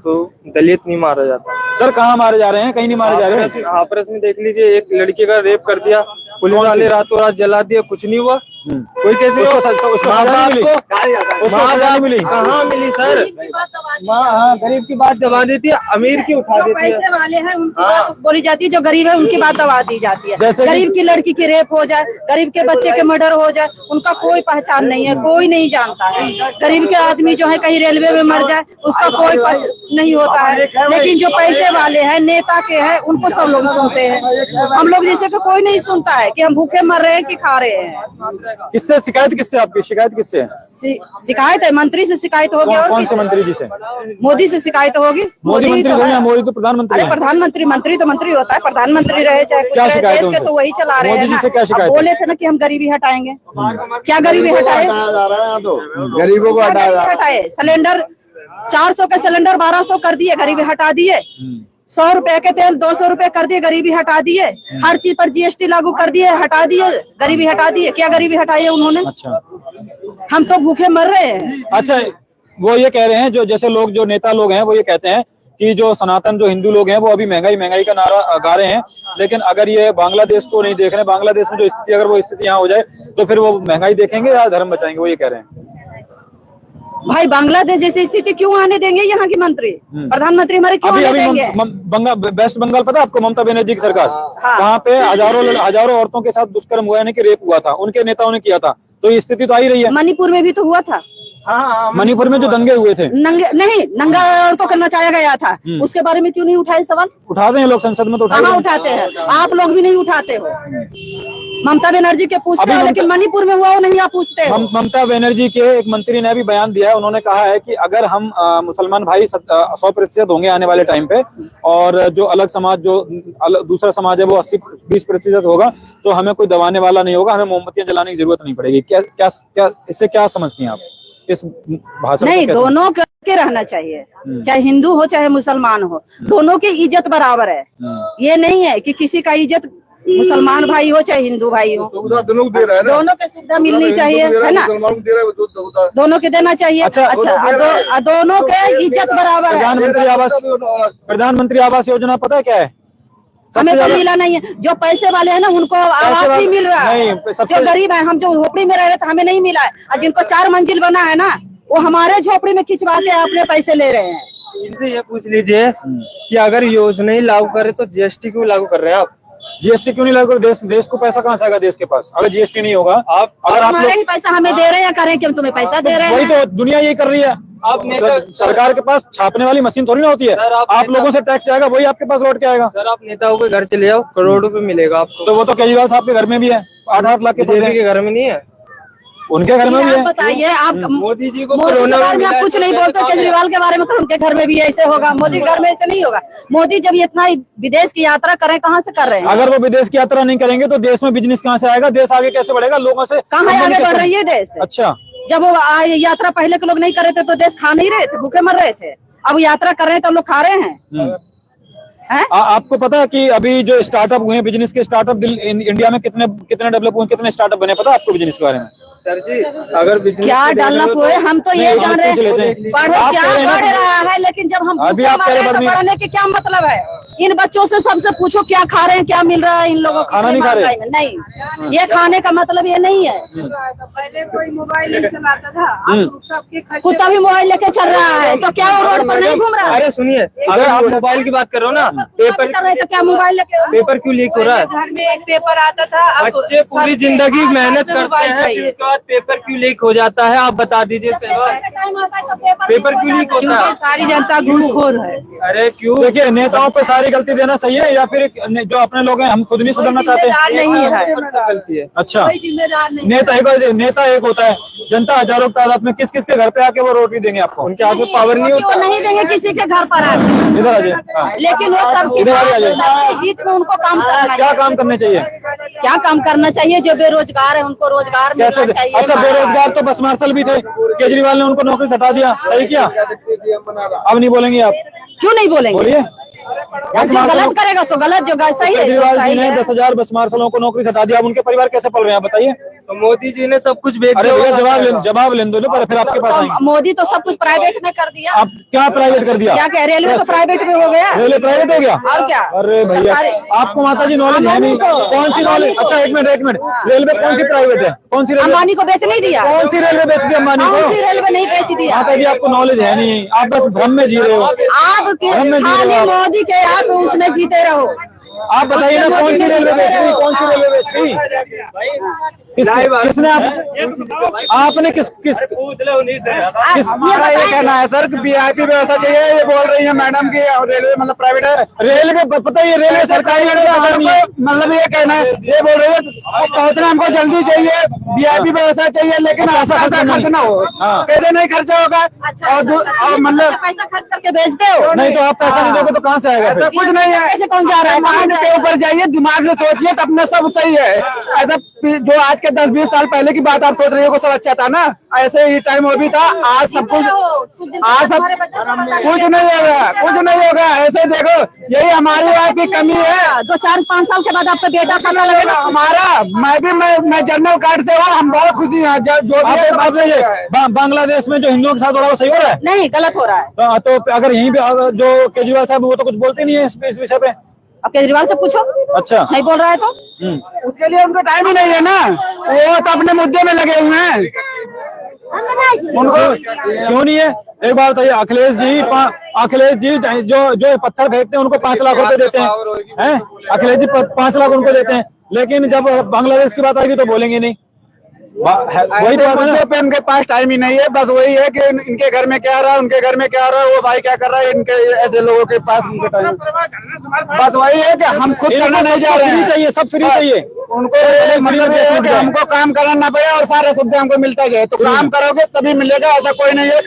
तो दलित नहीं मारा जाता। सर कहाँ मारे जा रहे हैं? कहीं नहीं मारे जा रहे हैं। हाथरस में देख लीजिए, एक लड़की का रेप कर दिया, पुलिस वाले रातों रात जला दिया, कुछ नहीं हुआ। कोई कैसे कहाँ मिली सर? गरीब की बात दबा देती है, अमीर की उठा देती है। पैसे वाले हैं उनकी बात बोली जाती है, जो गरीब है उनकी बात दबा दी जाती है। गरीब की लड़की की रेप हो जाए, गरीब के बच्चे के मर्डर हो जाए, उनका कोई पहचान नहीं है, कोई नहीं जानता है। गरीब के आदमी जो है कहीं रेलवे में मर जाए, उसका कोई नहीं होता है। लेकिन जो पैसे वाले हैं, नेता के हैं, उनको सब लोग सुनते हैं। हम लोग जैसे कि कोई नहीं सुनता है कि हम भूखे मर रहे हैं कि खा रहे हैं। किससे शिकायत? किससे आपकी शिकायत? किससे है शिकायत है? मंत्री से शिकायत होगी। और कौन से मंत्री जी से? मोदी से शिकायत होगी। मोदी मंत्री तो है, मोदी तो प्रधानमंत्री। अरे प्रधानमंत्री, मंत्री तो मंत्री होता है, प्रधानमत्री रहे चाहे कुछ रहे, देश के तो वही चला रहे हैं ना। बोले थे ना कि हम गरीबी हटाएंगे, क्या गरीबी हटाए? गरीबों को हटाए। सिलेंडर 400 के सिलेंडर 1200 कर दिए, गरीबी हटा दिए। 100 रुपए के तेल 200 रुपए कर दिए, गरीबी हटा दिए। हर चीज पर जीएसटी लागू कर दिए, हटा दिए, गरीबी हटा दिए। क्या गरीबी हटाई है उन्होंने? अच्छा, हम तो भूखे मर रहे हैं। अच्छा, वो ये कह रहे हैं, जो जैसे लोग, जो नेता लोग हैं, वो ये कहते हैं कि जो सनातन, जो हिंदू लोग हैं, वो अभी महंगाई का नारा गा रहे हैं। लेकिन अगर ये बांग्लादेश को नहीं देख रहे, बांग्लादेश में जो स्थिति, अगर वो स्थिति यहाँ हो जाए तो फिर वो महंगाई देखेंगे या धर्म बचाएंगे? वो ये कह रहे हैं। भाई बांग्लादेश जैसी स्थिति क्यों आने देंगे यहाँ की मंत्री, प्रधानमंत्री हमारे क्यों आने देंगे? वेस्ट बंगाल पता आपको, ममता बनर्जी की सरकार, वहाँ पे हजारों औरतों के साथ दुष्कर्म हुआ, यानी कि रेप हुआ था, उनके नेताओं ने किया था। तो ये स्थिति तो आ ही रही है। मणिपुर में भी तो हुआ था। मणिपुर में जो दंगे हुए थे, नंगा औरतों को नचाया गया था, उसके बारे में क्यों नहीं उठाए सवाल? उठाते हैं लोग संसद में, तो उठाते हैं। आप लोग भी नहीं उठाते हो। ममता बनर्जी के पूछते हो, लेकिन मणिपुर में हुआ वो नहीं आप पूछते हो। ममता बनर्जी के एक मंत्री ने अभी बयान दिया है, उन्होंने कहा है कि अगर हम मुसलमान भाई 100% होंगे आने वाले टाइम पे, और जो अलग समाज, जो दूसरा समाज है वो 80-20% होगा, तो हमें कोई दबाने वाला नहीं होगा, हमें मोमबत्तियां जलाने की जरूरत नहीं पड़ेगी। क्या इससे क्या समझती हैं आप? इस भाषण नहीं, दोनों के रहना चाहिए, चाहे हिंदू हो चाहे मुसलमान हो, दोनों की इज्जत बराबर है। ये नहीं है कि किसी का इज्जत, मुसलमान भाई हो चाहे हिंदू भाई हो, दोनों के सुविधा मिलनी चाहिए, है ना? दोनों के देना चाहिए। अच्छा, दोनों के इज्जत बराबर है। प्रधानमंत्री आवास योजना पता है क्या है? हमें तो मिला नहीं है। जो पैसे वाले हैं ना, उनको आवास नहीं मिल रहा है। जो गरीब है, हम जो झोपड़ी में रह रहे थे, हमें नहीं मिला है। और जिनको 4 मंजिल बना है ना, वो हमारे झोपड़ी में खिंचवा के अपने पैसे ले रहे हैं। इनसे ये पूछ लीजिए कि अगर योजना ही लागू करे तो जीएसटी क्यों लागू कर रहे हैं आप? जीएसटी क्यों नहीं लागू? देश को पैसा कहाँ से आएगा देश के पास अगर जीएसटी नहीं होगा? आप अगर आप हमारे ही पैसा हमें दे रहे हैं, करें कि हम तुम्हें पैसा दे रहे हैं? वही तो दुनिया यही कर रही है। आप नेता सरकार के पास छापने वाली मशीन थोड़ी ना होती है। आप लोगों से टैक्स आएगा, वही आपके पास लौट के आएगा। सर, आप नेताओं के घर चले जाओ, करोड़ों रुपए मिलेगा आपको। तो वो तो केजरीवाल साहब के घर में भी है, 8-8 लाख के बीजेपी के घर में नहीं है, उनके घर में भी है। बताइए आप, मोदी जी को मोदी के कोरोना बारे में आप कुछ नहीं बोलते, केजरीवाल के बारे में उनके घर में भी ऐसे होगा, मोदी के घर में ऐसे नहीं होगा। मोदी जब इतना विदेश की यात्रा करें, कहाँ से कर रहे हैं? अगर वो विदेश की यात्रा नहीं करेंगे तो देश में बिजनेस कहाँ से आएगा? देश आगे कैसे बढ़ेगा? लोगों से कहाँ आगे बढ़ रही है देश? अच्छा, जब वो यात्रा पहले के लोग नहीं कर रहे थे तो देश खा नहीं रहे थे, भूखे मर रहे थे। अब यात्रा कर रहे हैं तो लोग खा रहे हैं। आपको पता है कि अभी जो स्टार्टअप हुए, बिजनेस के स्टार्टअप इंडिया में कितने डेवलप हुए, कितने स्टार्टअप बने, पता है आपको बिजनेस के बारे में? सर जी, अगर क्या डेवलप हुए हम तो ये जान रहे हैं, पढ़ो क्या पढ़ रहा है, लेकिन जब हम अभी आप कह रहे हैं पढ़ने के क्या मतलब है? इन बच्चों से सबसे पूछो क्या खा रहे हैं, क्या मिल रहा है इन लोगों को? खाना नहीं खा रहे? नहीं, ये खाने का मतलब ये नहीं है। पहले कोई मोबाइल नहीं चलाता था, अब सबके खर्चे कुत्ता भी मोबाइल लेके चल रहा है, तो क्या वो रोड पर नहीं घूम रहा है? अरे सुनिए, अगर आप मोबाइल की बात कर रहे हो ना, पेपर चल रहे तो क्या मोबाइल लेके? पेपर क्यों लीक हो रहा है? घर में एक पेपर आता था, अब बच्चे पूरी जिंदगी मेहनत करते मोबाइल हैं, फिर चाहिए। उसके बाद पेपर क्यों लीक हो जाता है? आप बता दीजिए इसके बाद। पेपर क्यों लीक होता है? सारी जनता घूसखोर है। अरे क्यों? देखिए, नेताओं पे सारी गलती देना सही है या फिर जो अपने लोग हैं हम खुद नहीं सुधरना चाहते? नहीं है, गलती है। अच्छा, कोई जिम्मेदार नहीं। नेता एक होता है, जनता हजारों की तादाद में किस किस के घर पे आके वो रोटी देंगे आपको? उनके हाथ में पावर नहीं क्यों होता। नहीं देंगे किसी के घर पर आके? इधर आ जाइए। हाँ। लेकिन वो सब इधर आ जाइए। हित में उनको काम करना क्या काम करने चाहिए? क्या काम करना चाहिए? जो बेरोजगार है उनको रोजगार कैसे? मिलना चाहिए। अच्छा, बेरोजगार तो बस मार्शल भी थे, केजरीवाल ने उनको नौकरी से हटा दिया, सही किया? अब नहीं बोलेंगे आप? क्यों नहीं बोलेंगे? बोलिए। जो गलत करेगा सो गलत, जो सही है सो केजरीवाल जी सही ने है। 10,000 बस मार्शलों को नौकरी से हटा दिया, अब उनके परिवार कैसे पल रहे हैं आप बताइए? तो मोदी जी ने सब कुछ बेच अरे भैया, दिया। जवाब लेने दो पहले, फिर आपके पास आएंगे। तो मोदी तो सब कुछ प्राइवेट में कर दिया। आप क्या प्राइवेट कर दिया? क्या कह, रेलवे तो प्राइवेट में हो गया। रेलवे प्राइवेट हो गया? और क्या? अरे भैया, आपको माता जी नॉलेज है नहीं? कौन सी नॉलेज? अच्छा, एक मिनट, रेलवे कौन सी प्राइवेट है? कौन सी रेलवे? अंबानी को बेच नहीं दिया। कौन सी रेलवे बेच दी अंबानी को? कौन सी रेलवे नहीं बेच दिया? माता जी, आपको नॉलेज है नहीं, आप बस भ्रम में जी रहे हो। आप खाली मोदी के आप उसमें जीते रहो। आप बताइए ना, कौन सी रेलवे बेच दी? कौन सी रेलवे बेच दी? किसने? आपने किस हमारा ये कहना है सर कि वीआईपी व्यवस्था चाहिए। ये बोल रही है मैडम की रेलवे मतलब प्राइवेट है। रेलवे पता है, ये रेलवे सरकारी मतलब ये कहना है, ये बोल रही है पहुंचना हमको जल्दी चाहिए, वीआईपी व्यवस्था चाहिए, लेकिन ऐसा खर्च ना हो। कैसे नहीं खर्चा होगा? और मतलब पैसा खर्च करके बेचते हो। नहीं तो आप पैसा नहीं दोगे तो कहाँ से आएगा फिर? कुछ नहीं है। कैसे कौन जा रहा है? माइंड के ऊपर जाइए, दिमाग से सोचिए, तब ना सब सही है। ऐसा जो आज के 10-20 साल पहले की बात आप सोच रही हो, सब अच्छा था ना? ऐसे ही टाइम वो भी था। आज सब कुछ कुछ नहीं होगा, कुछ नहीं होगा। ऐसे देखो, यही हमारी यहाँ की कमी है। 2-4-5 साल के बाद आपका बेटा पता लगेगा। हमारा मैं जनरल कार्ड से हूँ, हम बहुत खुशी हैं। जो भी बांग्लादेश में जो हिंदुओं के साथ हो रहा है वो सही हो रहा है? नहीं, गलत हो रहा है। तो अगर यहीं पे जो केजरीवाल साहब वो तो कुछ बोलते नहीं है इस विषय पे। अब केजरीवाल से पूछो। अच्छा, नहीं बोल रहा है तो उसके लिए उनको टाइम ही नहीं है ना। वो तो अपने मुद्दे में लगे हुए हैं। उनको क्यों नहीं है? एक बात बताइए, अखिलेश जी जो पत्थर फेंकते हैं उनको 5 लाख रुपए देते हैं। अखिलेश जी 5 लाख उनको देते हैं, लेकिन जब बांग्लादेश की बात आएगी तो बोलेंगे नहीं। वही तो मुद्दे पे उनके पास टाइम ही नहीं है। बस वही है कि इनके घर में क्या रहा है, उनके घर में क्या रहा है, वो भाई क्या कर रहा है, इनके ऐसे लोगों के पास उनके टाइम। बस वही है कि हम खुद करना नहीं जा रहे हैं। चाहिए, सब फ्री चाहिए उनको। मतलब ये है कि हमको काम करना ना पड़े और सारा सुविधा हमको मिलता जाए। तो काम करोगे तभी मिलेगा, ऐसा कोई नहीं है।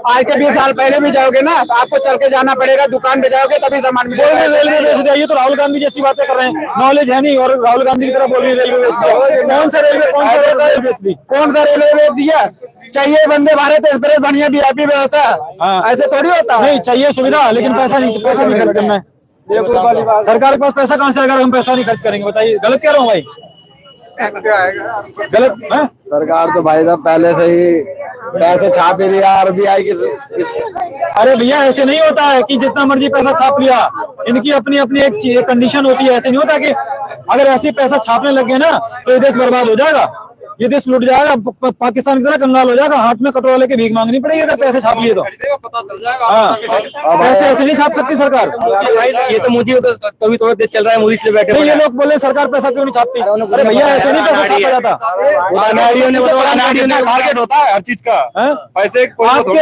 आज के 20 साल पहले भी जाओगे ना तो आपको चल के जाना पड़ेगा, दुकान पे जाओगे तभी सामान मिलेगा। रेलवे बेच दिया, ये तो राहुल गांधी जैसी बातें कर रहे हैं। नॉलेज है नहीं और राहुल गांधी की तरह बोल रही है रेलवे बेच दिया। कौन सा रेलवे बेच दी? कौन सा रेलवे बेच दिया? चाहिए वंदे भारत एक्सप्रेस बढ़िया वीआईपी व्यवस्था। ऐसे थोड़ी होता है। नहीं चाहिए सुविधा, लेकिन पैसा नहीं खर्च करना है। सरकार के पास पैसा कहाँ से आएगा? हम पैसा नहीं खर्च करेंगे, बताइए। गलत कह रहा हूँ भाई? गलत है? सरकार तो भाई साहब पहले से ही पैसे छाप ही लिया आरबीआई की। अरे भैया, ऐसे नहीं होता है कि जितना मर्जी पैसा छाप लिया। इनकी अपनी अपनी एक कंडीशन होती है। ऐसे नहीं होता कि अगर ऐसे पैसा छापने लग गए ना तो ये देश बर्बाद हो जाएगा। ये देश लुट जाएगा, पाकिस्तान की तरह कंगाल हो जाएगा, हाथ में कटोरा लेके भीख मांगनी पड़ेगी अगर पैसे छाप लिए तो। हाँ, पैसे ऐसे नहीं छाप सकती सरकार। ये तो मोदी कभी तो देश चल रहा है, मोदी से बैठे ये लोग बोले सरकार पैसा क्यों नहीं छापती? अरे भैया ऐसे नहीं पैसा छापा जाता। अनाड़ियों ने टारगेट होता है हर चीज का। पैसे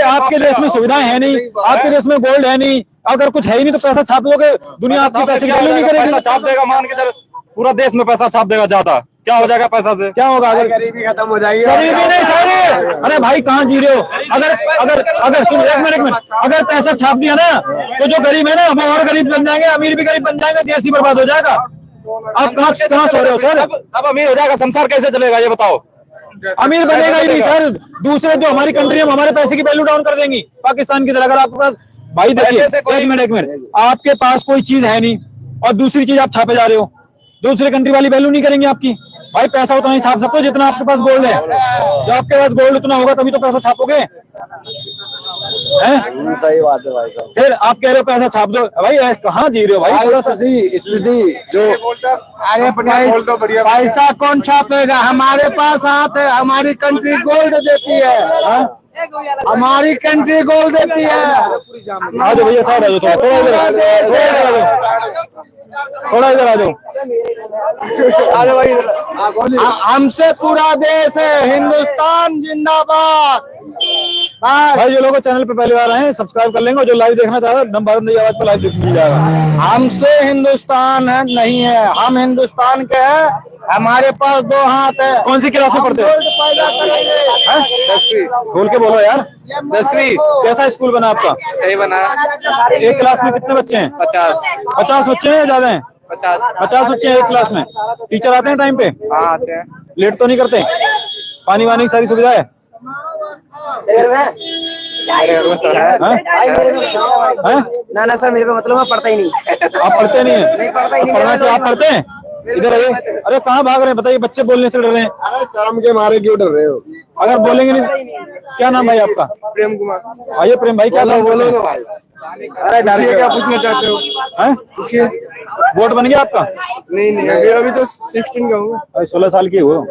आपके देश में सुविधाएं है नहीं, आपके देश में गोल्ड है नहीं, अगर कुछ है ही नहीं तो पैसा छाप लोगे, दुनिया आपके पैसे की वैल्यू नहीं करेगी। पैसा छाप देगा, मान के चल पूरा देश में पैसा छाप देगा ज्यादा, क्या हो जाएगा पैसा से? क्या होगा? अगर गरीबी खत्म हो जाएगी। गरीबी नहीं सारे। अरे भाई कहाँ जी रहे हो? अगर सुनो एक मिनट, अगर पैसा छाप दिया ना तो जो गरीब है ना वो और गरीब बन जाएंगे, अमीर भी गरीब बन जाएंगे, देश ही बर्बाद हो जाएगा। आप कहाँ सो रहे हो सर? सब अमीर हो जाएगा, संसार कैसे चलेगा ये बताओ? अमीर बनेगा ही नहीं सर। दूसरे जो हमारी कंट्री है हमारे पैसे की वैल्यू डाउन कर देंगी पाकिस्तान की तरह। अगर आपके पास भाई देखिए एक मिनट, आपके पास कोई चीज है नहीं और दूसरी चीज आप छापे जा रहे हो, दूसरी कंट्री वाली वैल्यू नहीं करेंगी आपकी। भाई पैसा उतना ही छाप सकते हो जितना आपके पास गोल्ड है। जब आपके पास गोल्ड उतना होगा तभी तो पैसा छापोगे। सही बात है भाई साहब। फिर आप कह रहे हो पैसा छाप दो, भाई कहाँ जी रहे हो भाई? थोड़ा सा स्थिति जो अरे पैसा कौन छापेगा? हमारे पास हाथ है, हमारी कंट्री गोल्ड देती है, हमारी कंट्री गोल्ड देती है। आ जाओ भैया साइड आ जाओ, थोड़ा इधर आ जाओ, आ जाओ भाई। हमसे पूरा देश है, हिंदुस्तान जिंदाबाद। भाई जो लोग चैनल पे पहली बार आए हैं सब्सक्राइब कर लेंगे और जो लाइव देखना चाह रहे हैं नम भारत नई आवाज पे लाइव मिल जाएगा। हमसे हिंदुस्तान है नहीं है, हम हिंदुस्तान के हैं, हमारे पास दो हाथ है। कौन सी क्लास में पढ़ते हो? 10वीं। खोल के बोलो यार। 10वीं। कैसा स्कूल बना आपका? सही बना। एक क्लास में कितने बच्चे हैं? 50 बच्चे हैं, ज्यादा हैं? 50 बच्चे हैं एक क्लास में। टीचर आते हैं टाइम पे? हाँ आते हैं। लेट तो नहीं करते? पानी वानी की सारी सुविधा है? ना सर मेरे को मतलब मैं पढ़ता ही नहीं। आप पढ़ते नहीं है? पढ़ना चाहिए। आप पढ़ते हैं? इधर आइए। अरे कहाँ भाग रहे हैं बताइए? बच्चे बोलने से डर रहे हैं। अरे शर्म के मारे क्यों डर रहे हो? अगर बोलेंगे नहीं। क्या नाम भाई आपका? प्रेम कुमार। आइए प्रेम भाई, क्या नाम बोले? अरे क्या पूछना चाहते हो? पूछिए। वोट बन गया आपका? नहीं अभी तो 16 का हूँ। 16 साल की हो।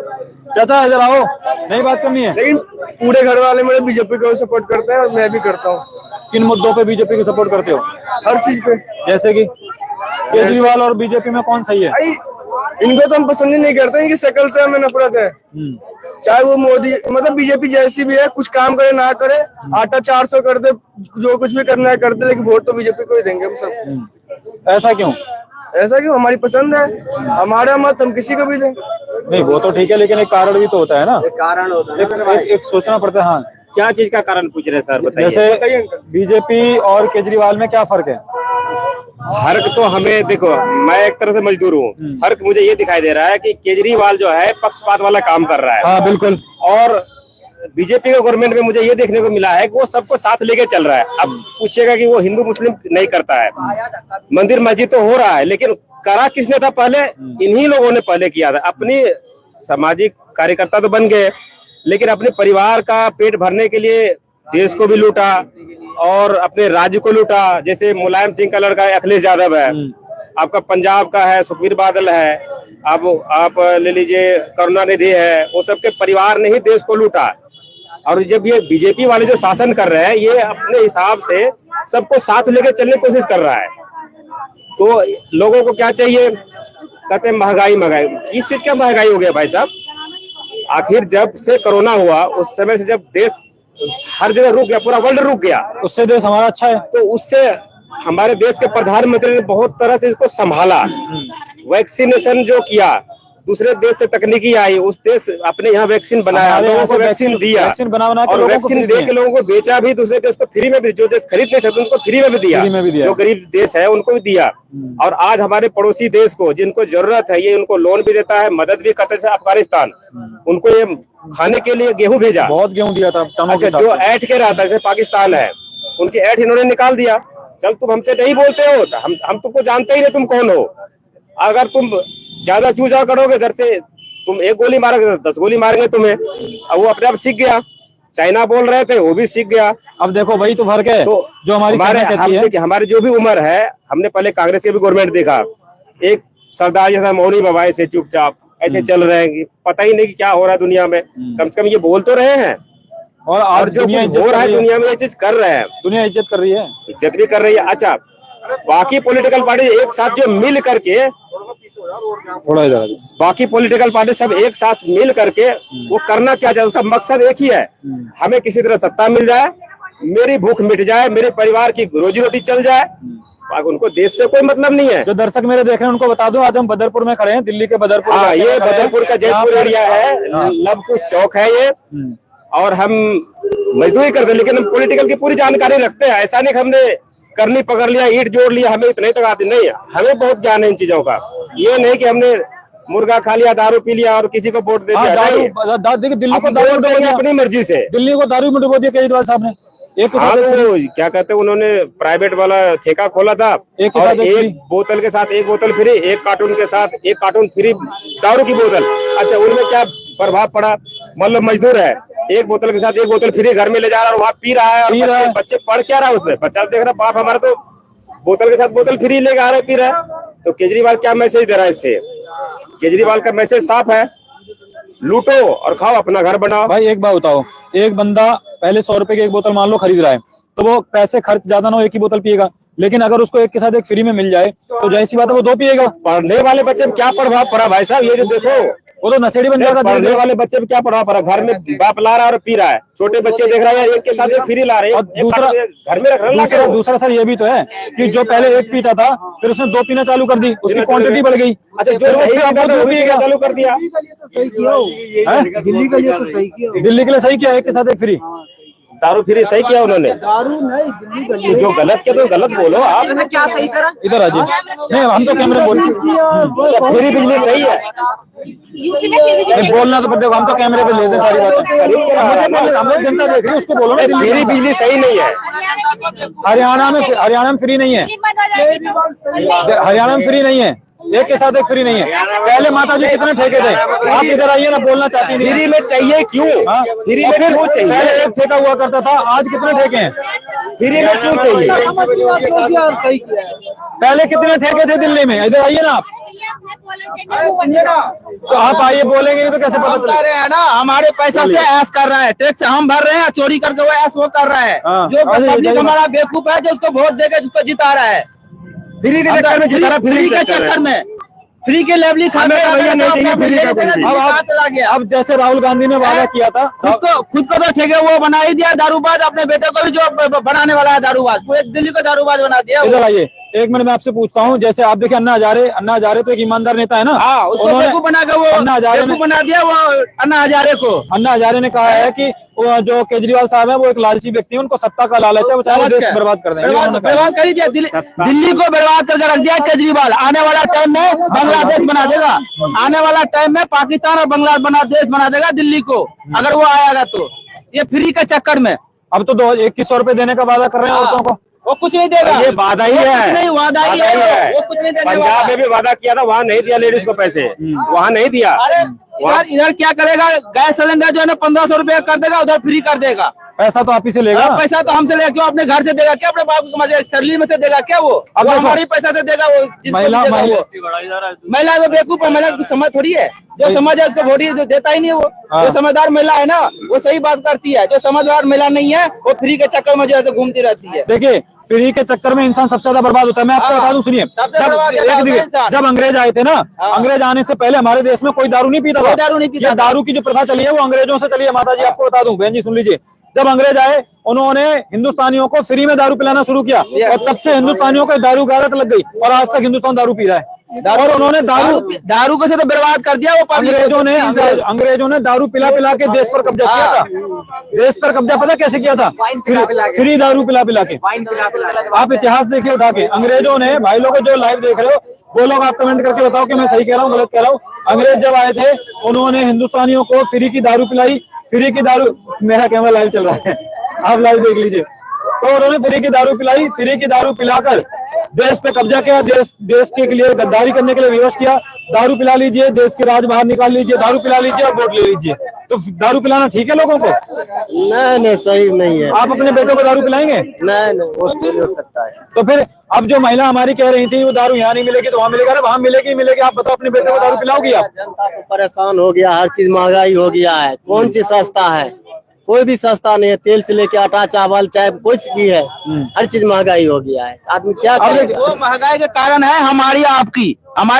चाचा इधर आओ, नई बात करनी है। लेकिन पूरे घर वाले मेरे बीजेपी को सपोर्ट करते हैं और मैं भी करता हूँ। किन मुद्दों पे बीजेपी को सपोर्ट करते हो? हर चीज पे। जैसे कि केजरीवाल और बीजेपी में कौन सही है? इनको तो हम पसंद ही नहीं करते, इनकी शक्ल से हमें नफरत है। चाहे वो मोदी मतलब बीजेपी जैसी भी है, कुछ काम करे ना करे, आटा 400 कर दे, जो कुछ भी करना है कर दे, लेकिन वोट तो बीजेपी को ही देंगे हम सब। ऐसा क्यों? ऐसा क्यों? हमारी पसंद है, हमारा मत हम किसी को भी दें। नहीं वो तो ठीक है, लेकिन एक कारण भी तो होता है ना। कारण होता है, एक सोचना पड़ता है। हाँ क्या चीज का कारण पूछ रहे हैं सर बताइए? जैसे बीजेपी और केजरीवाल में क्या फर्क है? फर्क तो हमें देखो, मैं एक तरह से मजदूर हूँ, फर्क मुझे ये दिखाई दे रहा है कि केजरीवाल जो है पक्षपात वाला काम कर रहा है। हाँ बिल्कुल। और बीजेपी के गवर्नमेंट में मुझे ये देखने को मिला है कि वो सबको साथ लेके चल रहा है। अब पूछिएगा कि वो हिंदू मुस्लिम नहीं करता है, मंदिर मस्जिद तो हो रहा है, लेकिन करा किसने था पहले? इन्हीं लोगों ने पहले किया था। अपनी सामाजिक कार्यकर्ता तो बन गए, लेकिन अपने परिवार का पेट भरने के लिए देश को भी लूटा और अपने राज्य को लूटा। जैसे मुलायम सिंह का लड़का अखिलेश यादव है, आपका पंजाब का है सुखबीर बादल है, अब आप ले लीजिए करुणानिधि है, वो सबके परिवार ने ही देश को लूटा। और जब ये बीजेपी वाले जो शासन कर रहे हैं, ये अपने हिसाब से सबको साथ लेके चलने की कोशिश कर रहा है। तो लोगों को क्या चाहिए? कहते हैं महंगाई। किस चीज का महंगाई हो गया भाई साहब? आखिर जब से कोरोना हुआ उस समय से जब देश हर जगह रुक गया, पूरा वर्ल्ड रुक गया, उससे देश हमारा अच्छा है। तो उससे हमारे देश के प्रधानमंत्री ने बहुत तरह से इसको संभाला। वैक्सीनेशन जो किया, दूसरे देश से तकनीकी आई, उस देश अपने यहाँ वैक्सीन बनाया, लोगों को वैक्सीन दिया, और वैक्सीन दे के लोगों को बेचा भी, दूसरे देश को फ्री में भी, जो देश खरीद नहीं सकते उनको फ्री में भी दिया, जो गरीब देश है उनको भी दिया। और आज हमारे पड़ोसी देश को जिनको जरूरत है, ये उनको लोन भी देता है, मदद भी करता है। अफगानिस्तान उनको ये खाने के लिए गेहूं भेजा, बहुत गेहूं दिया था। अच्छा, जो ऐठ के रहा था जैसे पाकिस्तान है, उनकी ऐठ इन्होंने निकाल दिया। चल तुम हमसे नहीं बोलते हो, हम तुमको जानते ही नहीं तुम कौन हो। अगर तुम ज्यादा चूजा करोगे, घर से तुम एक गोली मारोगे 10 गोली मारेंगे तुम्हें। अब वो अपने आप सीख गया, चाइना बोल रहे थे वो भी सीख गया। अब देखो वही तो फर्क है। तो जो हमारी हमारी जो भी उम्र है, हमने पहले कांग्रेस की भी गवर्नमेंट देखा, एक सरदार जैसा मौनी बाबा से चुपचाप ऐसे चल रहे हैं कि पता ही नहीं कि क्या हो रहा है दुनिया में। कम से कम ये बोल तो रहे हैं, और जो कुछ हो रहा है दुनिया में ये चीज कर रहे हैं। दुनिया इज्जत कर रही है, इज्जत भी कर रही है। अच्छा, बाकी पॉलिटिकल पार्टी एक साथ जो मिल करके, थोड़ा इधर बाकी पॉलिटिकल पार्टी सब एक साथ मिल करके वो करना क्या चाहते, उसका मकसद एक ही है, हमें किसी तरह सत्ता मिल जाए, मेरी भूख मिट जाए, मेरे परिवार की रोजी रोटी चल जाए। उनको देश से कोई मतलब नहीं है। जो दर्शक मेरे देख रहे हैं उनको बता दो, आज हम बदरपुर में खड़े हैं, दिल्ली के बदरपुर। हाँ, ये बदरपुर का जयपुर एरिया है, लवकुश चौक है ये। और हम मजदूरी करते हैं, लेकिन हम पॉलिटिकल की पूरी जानकारी रखते हैं। ऐसा नहीं कि हमने करनी पकड़ लिया, ईंट जोड़ लिया, हमें इतने तक आती नहीं, हमें बहुत ज्ञान है इन चीजों का। ये नहीं कि हमने मुर्गा खा लिया, दारू पी लिया और किसी को वोट दे दिया। देखिए, दिल्ली को दारू देंगे अपनी मर्जी से, दिल्ली को दारू में डुबो दिया केजरीवाल साहब ने। एक हाँ, तो क्या कहते हैं, उन्होंने प्राइवेट वाला ठेका खोला था, और एक बोतल के साथ एक बोतल फ्री, एक कार्टून के साथ एक कार्टून फ्री दारू की बोतल। अच्छा, उनमें क्या प्रभाव पड़ा? मतलब मजदूर है, एक बोतल के साथ एक बोतल फ्री घर में ले जा रहा है और वहाँ पी रहा है, और बच्चे पढ़ क्या रहा है उसमें? बच्चा देख रहा, बाप हमारा तो बोतल के साथ बोतल फ्री लेके आ रहा है, पी रहा है। तो केजरीवाल क्या मैसेज दे रहा है इससे? केजरीवाल का मैसेज साफ है, लूटो और खाओ, अपना घर बनाओ। भाई एक बात बताओ, एक बंदा पहले 100 रुपए की एक बोतल मान लो खरीद रहा है, तो वो पैसे खर्च ज्यादा ना हो, एक ही बोतल पिएगा। लेकिन अगर उसको एक के साथ एक फ्री में मिल जाए तो जाहिर सी बात है वो 2 पिएगा। पढ़ने वाले बच्चे में क्या प्रभाव पड़ा भाई साहब? ये जो देखो, वो तो नशेड़ी बन जाएगा। पढ़ने वाले बच्चे में क्या प्रभाव पड़ा? घर में बाप ला रहा है और पी रहा है, छोटे बच्चे देख रहा है एक के साथ एक फ्री ला रहे हैं, दूसरा घर में रख रहा है। दूसरा सर ये भी तो है कि जो पहले एक पीता था, फिर उसने 2 पीना चालू कर दी, उसकी क्वांटिटी बढ़ गई। अच्छा, जो नहीं पिएगा चालू कर दिया। दिल्ली के लिए तो सही किया, दिल्ली के लिए सही किया, एक के साथ एक फ्री दारू फ्री सही किया उन्होंने। दारू नहीं, दिल्ली के लिए जो गलत किया तो गलत बोलो आप। क्या सही करा? इधर आ जाइए, नहीं हम तो कैमरे बोल फ्री बिजली सही है, नहीं बोलना तो देखो, हम तो कैमरे पे लेते सारी बातें, हम लोग जनता देख रही है उसको बोलो ना। फ्री बिजली सही नहीं है, हरियाणा में फ्री नहीं है, हरियाणा में फ्री नहीं है, एक के साथ एक फ्री नहीं है। पहले माता जी कितने ठेके थे? आप इधर आइए ना, बोलना चाहती नहीं। फ्री में चाहिए क्यों? फ्री में क्यों चाहिए? पहले एक ठेका हुआ करता था, आज कितने ठेके हैं? फ्री में क्यों चाहिए? सही किया। पहले कितने ठेके थे दिल्ली में? इधर आइए ना आप, तो आप आइए, बोलेंगे नहीं तो कैसे पता चलेगा? है ना, हमारे पैसा से ऐश कर रहा है, टैक्स हम भर रहे हैं, चोरी करके वो ऐश वो कर रहा है। जो पब्लिक हमारा बेवकूफ है, जो उसको वोट देकर जिसको जिता रहा है, फ्री के चक्कर में जिता रहा, फ्री के चक्कर में, फ्री के लेवली खा गया। अब जैसे राहुल गांधी ने वादा किया था, खुद को तो ठेके वो बना ही दिया दारूबाज, अपने बेटे को भी जो बनाने वाला है दारूबाज, पूरे दिल्ली को दारूबाज बना दिया। इधर आइए, एक मिनट मैं आपसे पूछता हूँ, जैसे आप देखिए अन्ना हजारे तो एक ईमानदार नेता है ना, हाँ, उसको बेवकूफ बना के वो अन्ना हजारे ने बना दिया, वो अन्ना हजारे ने कहा है कि वो जो केजरीवाल साहब है वो एक लालची व्यक्ति है, उनको सत्ता का लालच है, वो चाहे देश बर्बाद कर देंगे। बर्बाद कर दिया, दिल्ली को बर्बाद करके रख दिया केजरीवाल। आने वाला टाइम में बांग्लादेश बना देगा, आने वाला टाइम में पाकिस्तान और बांग्लादेश बना देगा दिल्ली को, अगर वो आएगा तो। ये फ्री के चक्कर में अब तो 2100 रुपए देने का वादा कर रहे हैं औरतों को, वो कुछ नहीं देगा। ये वादा ही है, नहीं वादा ही है, वो कुछ नहीं देगा। पंजाब में भी वादा किया था, वहाँ नहीं दिया लेडीज को पैसे, वहाँ नहीं दिया। अरे इधर क्या करेगा? गैस सिलेंडर जो है ना 1500 रुपए कर देगा, उधर फ्री कर देगा। पैसा तो आप ही से लेगा, पैसा तो हमसे लेगा, क्यों? अपने घर से देगा क्या? अपने बाप की सैलरी में से देगा क्या? वो अब हमारी पैसा से देगा। वो महिला तो बेवकूफ है, महिला को समझ थोड़ी है, जो समझ है उसको वोट देता ही नहीं है। वो जो समझदार महिला है ना, वो सही बात करती है, जो समझदार महिला नहीं है वो फ्री के चक्कर में जो है घूमती रहती है। देखिए, फ्री के चक्कर में इंसान सबसे ज्यादा बर्बाद होता है। मैं आपको बता दूं, सुनिए, जब अंग्रेज आए थे ना, अंग्रेज आने से पहले हमारे देश में कोई दारू नहीं पीता था। दारू की जो प्रथा चली है वो अंग्रेजों से चली है। माता जी आपको बता दूं, बहन जी सुन लीजिए, जब अंग्रेज आए उन्होंने हिंदुस्तानियों को फ्री में दारू पिलाना शुरू किया, और तब से हिंदुस्तानियों को दारू की आदत लग गई, और आज तक हिंदुस्तान दारू पी रहा है। और उन्होंने दारू को से तो बर्बाद कर दिया। वो अंग्रेजों ने दारू पिला के देश पर कब्जा किया था। देश पर कब्जा पता कैसे किया था? फ्री दारू पिला के। आप इतिहास देखिए उठा के, अंग्रेजों ने, भाई लोग जो लाइव देख रहे हो वो लोग आप कमेंट करके बताओ कि मैं सही कह रहा हूँ गलत कह रहा हूँ। अंग्रेज जब आए थे उन्होंने हिंदुस्तानियों को फ्री की दारू पिलाई, फ्री की दारू, मेरा कैमरा लाइव चल रहा है, आप लाइव देख लीजिए। तो उन्होंने फ्री की दारू पिलाई, फ्री की दारू पिलाकर देश पे कब्जा किया, देश के लिए गद्दारी करने के लिए विवश किया। दारू पिला लीजिए, देश की राज बाहर निकाल लीजिए, दारू पिला लीजिए और वोट ले लीजिए। तो दारू पिलाना ठीक है लोगों को? नहीं सही नहीं है। आप अपने बेटों को दारू पिलाएंगे? नहीं वो थोड़ी हो सकता है। तो फिर अब जो महिला हमारी कह रही थी वो दारू यहाँ नहीं मिलेगी तो वहाँ मिलेगा, वहाँ मिलेगी। आप बताओ अपने बेटे को दारू पिलाओगी आप? जनता को परेशान हो गया, हर चीज महंगाई हो गया है। कौन चीज सस्ता है? कोई भी सस्ता नहीं है। तेल से लेके आटा चावल चाहे कुछ भी है, हर चीज महंगाई हो गया है। आदमी क्या करेगा? वो महंगाई के कारण है हमारी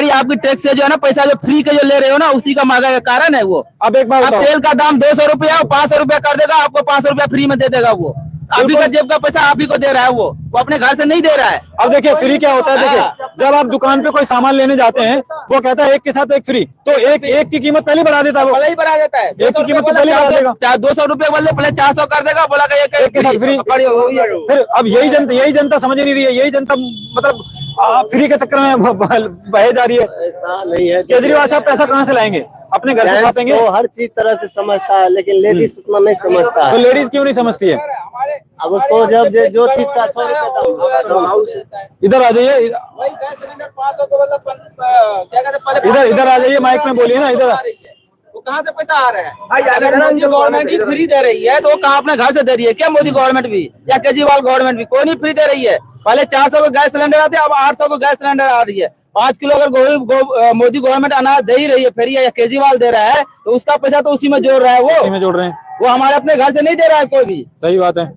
आपकी टैक्स से जो है ना पैसा जो फ्री के जो ले रहे हो ना, उसी का महंगाई का कारण है वो। अब एक बात तेल का दाम 200 रुपया 500 रुपया कर देगा, आपको 500 रुपया फ्री में दे देगा वो। अभी का जेब का पैसा आप ही को दे रहा है, वो अपने घर से नहीं दे रहा है। अब देखिए फ्री क्या होता है, देखिए जब आप दुकान पे कोई सामान लेने जाते हैं वो कहता है एक के साथ एक फ्री, तो एक की कीमत पहले बढ़ा देता है, वो पहले ही बढ़ा देता है। एक की कीमत पहले बढ़ा देगा, 200 रुपये बोले पहले 400 कर देगा, बोला एक के साथ फ्री। फिर अब यही जनता समझ नहीं रही है, यही जनता मतलब फ्री के चक्कर में बहे जा रही है। ऐसा नहीं है। केजरीवाल साहब पैसा कहाँ से लाएंगे? अपने घर से छापेंगे? तो हर चीज तरह से समझता है, लेकिन लेडीज उतना नहीं समझता तो है। लेडीज क्यों नहीं समझती है? अब उसको जब जो चीज का 100 रुपए इधर आ जाइए, इधर आ जाइए, माइक में बोलिए ना। इधर वो कहाँ से पैसा आ रहा है? अगर मोदी गवर्नमेंट ही फ्री दे रही है तो वो कहाँ अपने घर से दे रही है क्या? मोदी गवर्नमेंट भी या केजरीवाल गवर्नमेंट भी कोई नहीं फ्री दे रही है। पहले 400 को गैस सिलेंडर आते अब 800 को गैस सिलेंडर आ रही है। 5 किलो अगर मोदी गवर्नमेंट अनाज दे ही रही है फ्री या केजरीवाल दे रहा है तो उसका पैसा तो उसी में जोड़ रहा है, में जोड़ रहे हैं। वो हमारे अपने घर से नहीं दे रहा है कोई भी। सही बात है।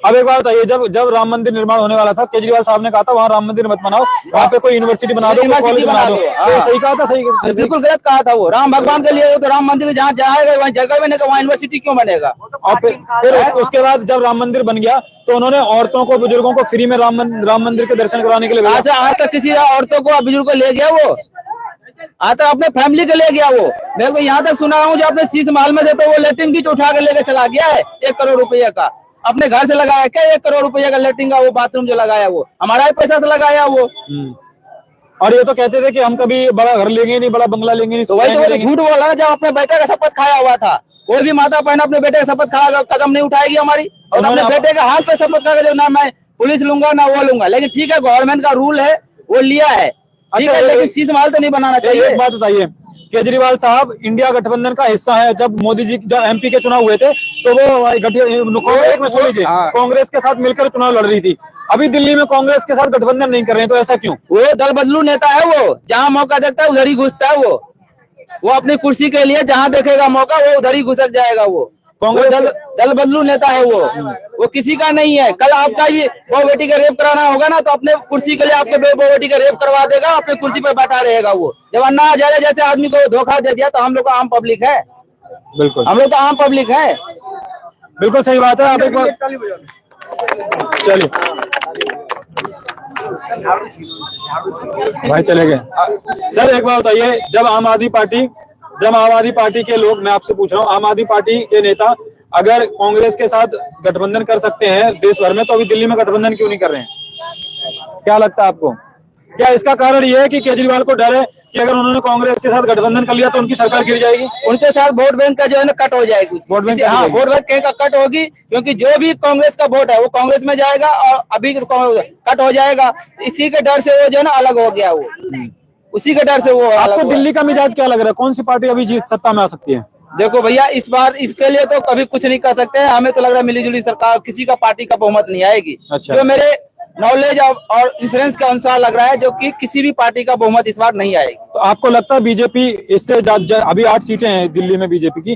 अब एक बात बताइए, जब राम मंदिर निर्माण होने वाला था, केजरीवाल साहब ने कहा था वहाँ राम मंदिर मत बनाओ, वहाँ पे कोई यूनिवर्सिटी बना दो, कॉलेज बना दो। तो सही कहा था? सही बिल्कुल गलत कहा था वो। राम भगवान के लिए तो राम मंदिर जहाँ जाएगा वहाँ जगह बनेगा, वहाँ यूनिवर्सिटी क्यों बनेगा? और फिर उसके बाद जब राम मंदिर बन गया तो उन्होंने औरतों को बुजुर्गों को फ्री में राम मंदिर के दर्शन कराने के लिए भेजा। अच्छा, आज तक किसी औरतों को बुजुर्ग को ले गया वो? आज तक अपने फैमिली के ले गया वो? मैं तो यहाँ तक सुना हूँ जो अपने शीश महल में से तो वो लेटरिन की उठा के लेके चला गया है 1 करोड़ रुपया का। अपने घर से लगाया क्या 1 करोड़ रुपया का लेटरिन का वो बाथरूम जो लगाया वो हमारा ही पैसा से लगाया वो। और ये तो कहते थे कि हम कभी बड़ा घर लेंगे नहीं, बड़ा बंगला लेंगे नहीं। तो वही तो झूठ बोल रहा है। जब अपने बेटे का शपथ खाया हुआ था, कोई भी माता बहन अपने बेटे का शपथ खाया कदम नहीं उठाएगी हमारी, और अपने बेटे का हाथ पे शपथ खाएगा जो ना मैं पुलिस लूंगा ना वो लूंगा। लेकिन ठीक है, गवर्नमेंट का रूल है वो लिया है, ठीक है, लेकिन शीश महल तो नहीं बनाना चाहिए। एक बात बताइए, केजरीवाल साहब इंडिया गठबंधन का हिस्सा है। जब मोदी जी जब एमपी के चुनाव हुए थे तो वो कांग्रेस के साथ मिलकर चुनाव लड़ रही थी। अभी दिल्ली में कांग्रेस के साथ गठबंधन नहीं कर रहे हैं, तो ऐसा क्यों? वो दल बदलू नेता है, वो जहाँ मौका देखता है उधर ही घुसता है। वो अपनी कुर्सी के लिए जहाँ देखेगा मौका वो उधर ही घुसक जाएगा। वो कांग्रेस दल बदलू नेता है वो किसी का नहीं है। कल आपका भी वो बेटी का रेप कराना होगा ना तो अपने कुर्सी के लिए आपके बेटी का रेप करवा देगा, अपने कुर्सी पर बैठा रहेगा वो। जब अन्ना हजारे जैसे आदमी को धोखा दे दिया तो हम लोग आम पब्लिक है। बिल्कुल, हम लोग तो आम पब्लिक है। बिल्कुल सही बात है। आप एक बार चलिए भाई चले गए। सर एक बार बताइए, जब आम आदमी पार्टी के लोग, मैं आपसे पूछ रहा हूँ, आम आदमी पार्टी के नेता अगर कांग्रेस के साथ गठबंधन कर सकते हैं देश भर में, तो अभी दिल्ली में गठबंधन क्यों नहीं कर रहे हैं? क्या लगता है आपको? क्या इसका कारण ये है कि केजरीवाल को डर है कि अगर उन्होंने कांग्रेस के साथ गठबंधन कर लिया तो उनकी सरकार गिर जाएगी, उनके साथ वोट बैंक का जो है ना कट हो जाएगी, वोट बैंक का कट होगी, क्योंकि जो भी कांग्रेस का वोट है वो कांग्रेस में जाएगा और अभी कट हो जाएगा। इसी के डर से वो जो है ना अलग हो गया, वो उसी के डर से वो। आपको दिल्ली का मिजाज क्या लग रहा है? कौन सी पार्टी अभी जीत सत्ता में आ सकती है? देखो भैया, इस बार इसके लिए तो कभी कुछ नहीं कर सकते हैं। हमें तो लग रहा है मिलीजुली सरकार, किसी का पार्टी का बहुमत नहीं आएगी। अच्छा। जो मेरे नॉलेज और इंफ्लुएंस के अनुसार लग रहा है जो कि किसी भी पार्टी का बहुमत इस बार नहीं आएगी। तो आपको लगता है बीजेपी इससे अभी 8 सीटें हैं दिल्ली में बीजेपी की,